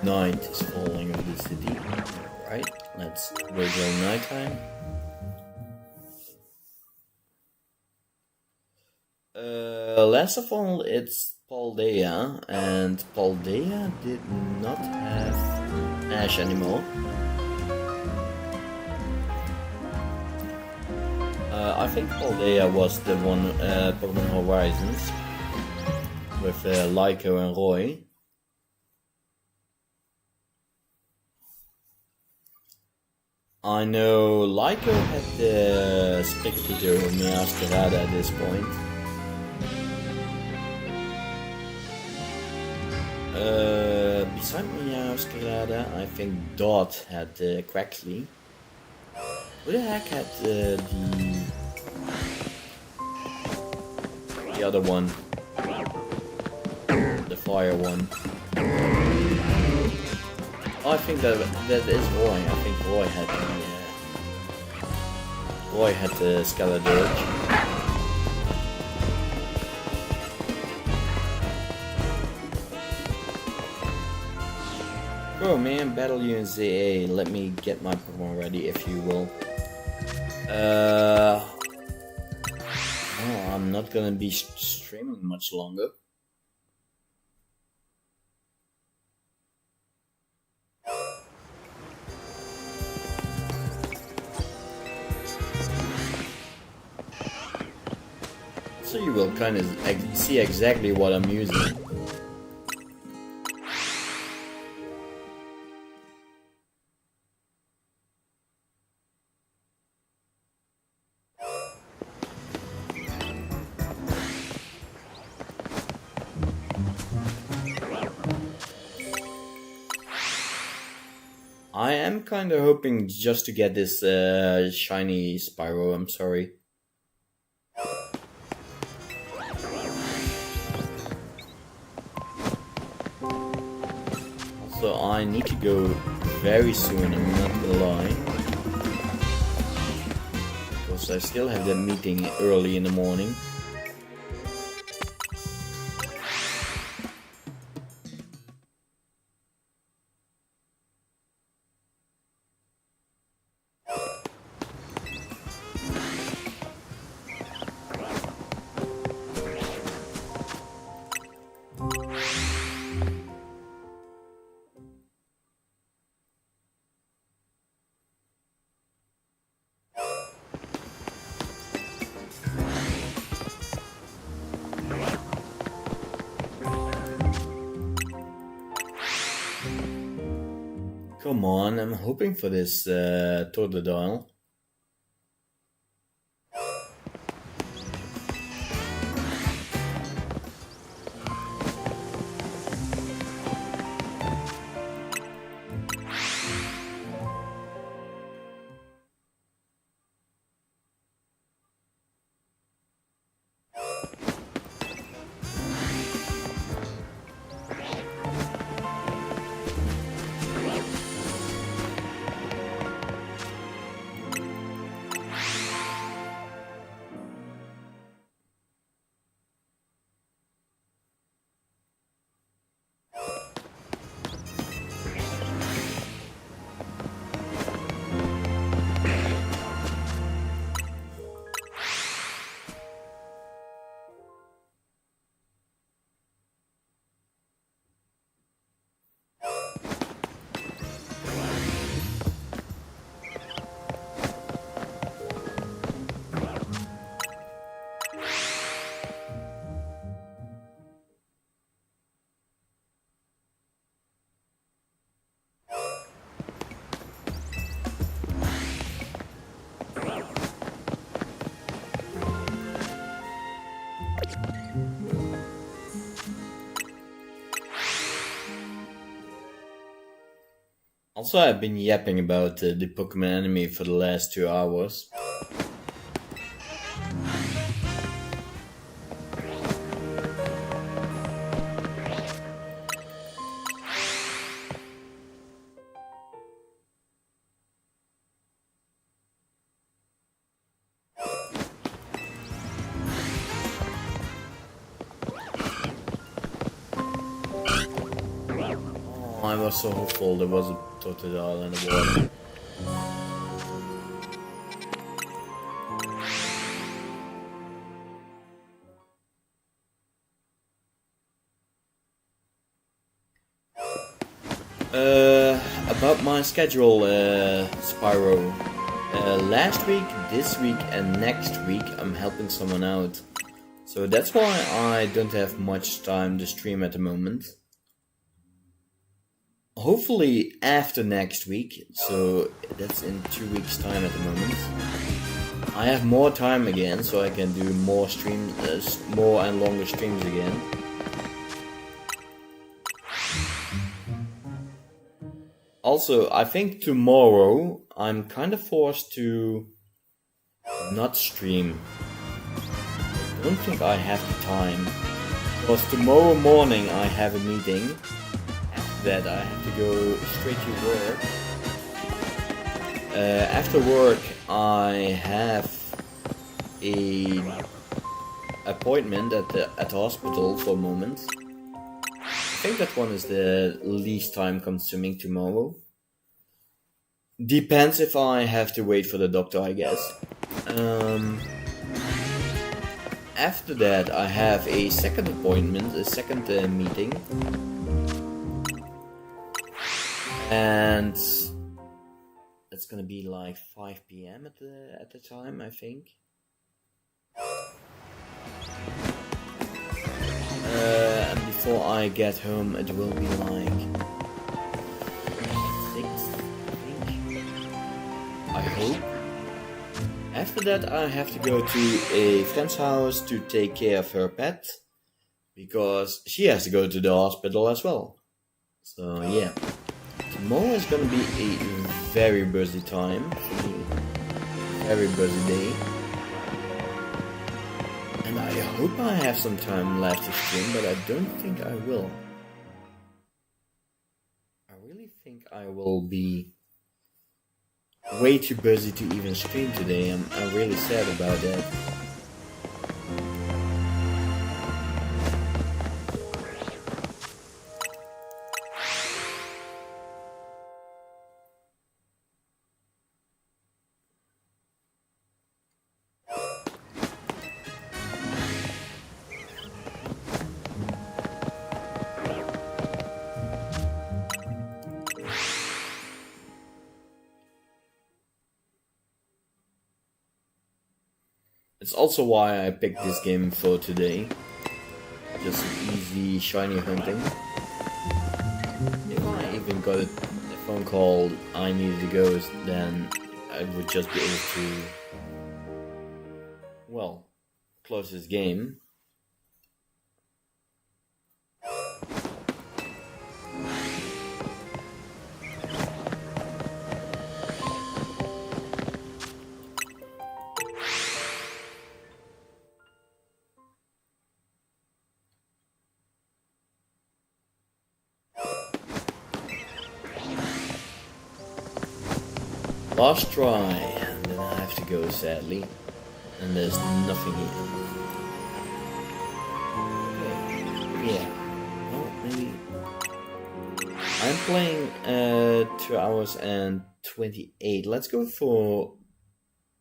[SPEAKER 1] Night is falling over the city. Alright, let's wait till nighttime. Last of all, it's Paldea, and Paldea did not have Ash anymore. I think Paldea was the one Pokemon Horizons with Lyco and Roy. I know Lyco had the Spectator Meowscarada at this point. Beside Meowscarada, I think Dot had Quaxly. Who the heck had the other one? The fire one. Oh, I think that is Roy. I think Roy had the Skeledirge. Go man, battle you in ZA. Let me get my Pokemon ready, if you will. Oh, I'm not gonna be streaming much longer. So you will kind of see exactly what I'm using. I am kind of hoping just to get this shiny Spyro, I'm sorry. Also, I need to go very soon, I'm not gonna lie. Because I still have that meeting early in the morning. Come on, I'm hoping for this Totodile. Also, I've been yapping about the Pokemon anime for the last 2 hours. I was so hopeful there was a Totodile in the water. About my schedule, Spyro. Last week, this week, and next week I'm helping someone out. So that's why I don't have much time to stream at the moment. Hopefully after next week, so that's in 2 weeks time at the moment, I have more time again, so I can do more more and longer streams again. Also, I think tomorrow I'm kind of forced to not stream. I don't think I have the time, because tomorrow morning I have a meeting. After that I have to go straight to work. After work I have a appointment at the hospital for a moment. I think that one is the least time consuming tomorrow. Depends if I have to wait for the doctor, I guess. After that I have a second appointment, a second meeting. And it's gonna be like 5 p.m. at the time, I think. And before I get home, it will be like 6, I think. I hope. After that, I have to go to a friend's house to take care of her pet, because she has to go to the hospital as well. So yeah, tomorrow is gonna be a very busy time for me. Very busy day. And I hope I have some time left to stream, but I don't think I will. I really think I will be way too busy to even stream today. I'm really sad about that. It's also why I picked this game for today. Just easy shiny hunting. If I even got a phone call I needed to go, then I would just be able to, well, close this game. Last try, and then I have to go, sadly. And there's nothing here. Okay. Yeah. Well, maybe. I'm playing 2 hours and 28. Let's go for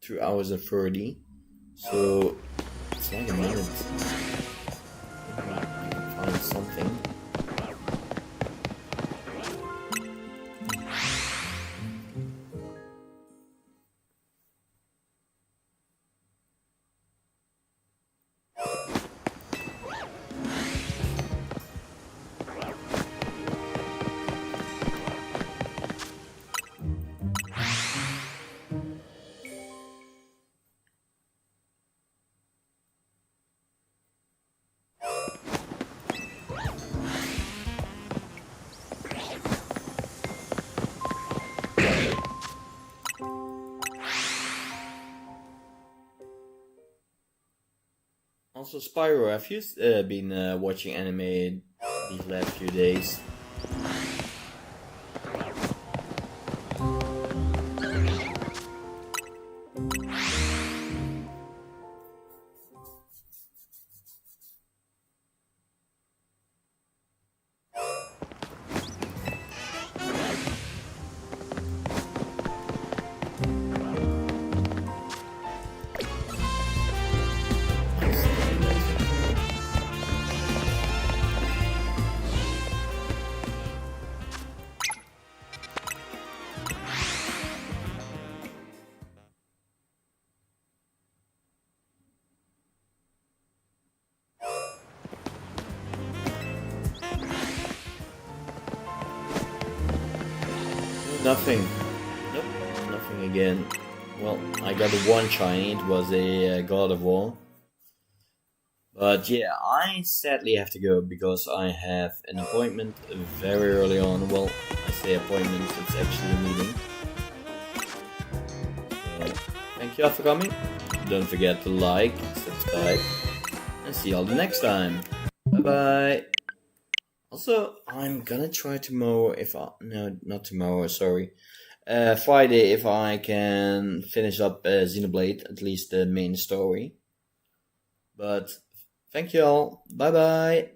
[SPEAKER 1] 2 hours and 30. So it's like a minute. Maybe I can find something. Also, Spyro, have you been watching anime these last few days? Nothing. Nope, nothing again. Well, I got the one shiny, it was a God of War. But yeah, I sadly have to go because I have an appointment very early on. Well, I say appointment, it's actually a meeting. So, thank you all for coming. Don't forget to like, subscribe, and see you all the next time. Bye bye. Also, I'm gonna try tomorrow no, not tomorrow, sorry. Friday if I can finish up Xenoblade, at least the main story. But thank you all. Bye bye.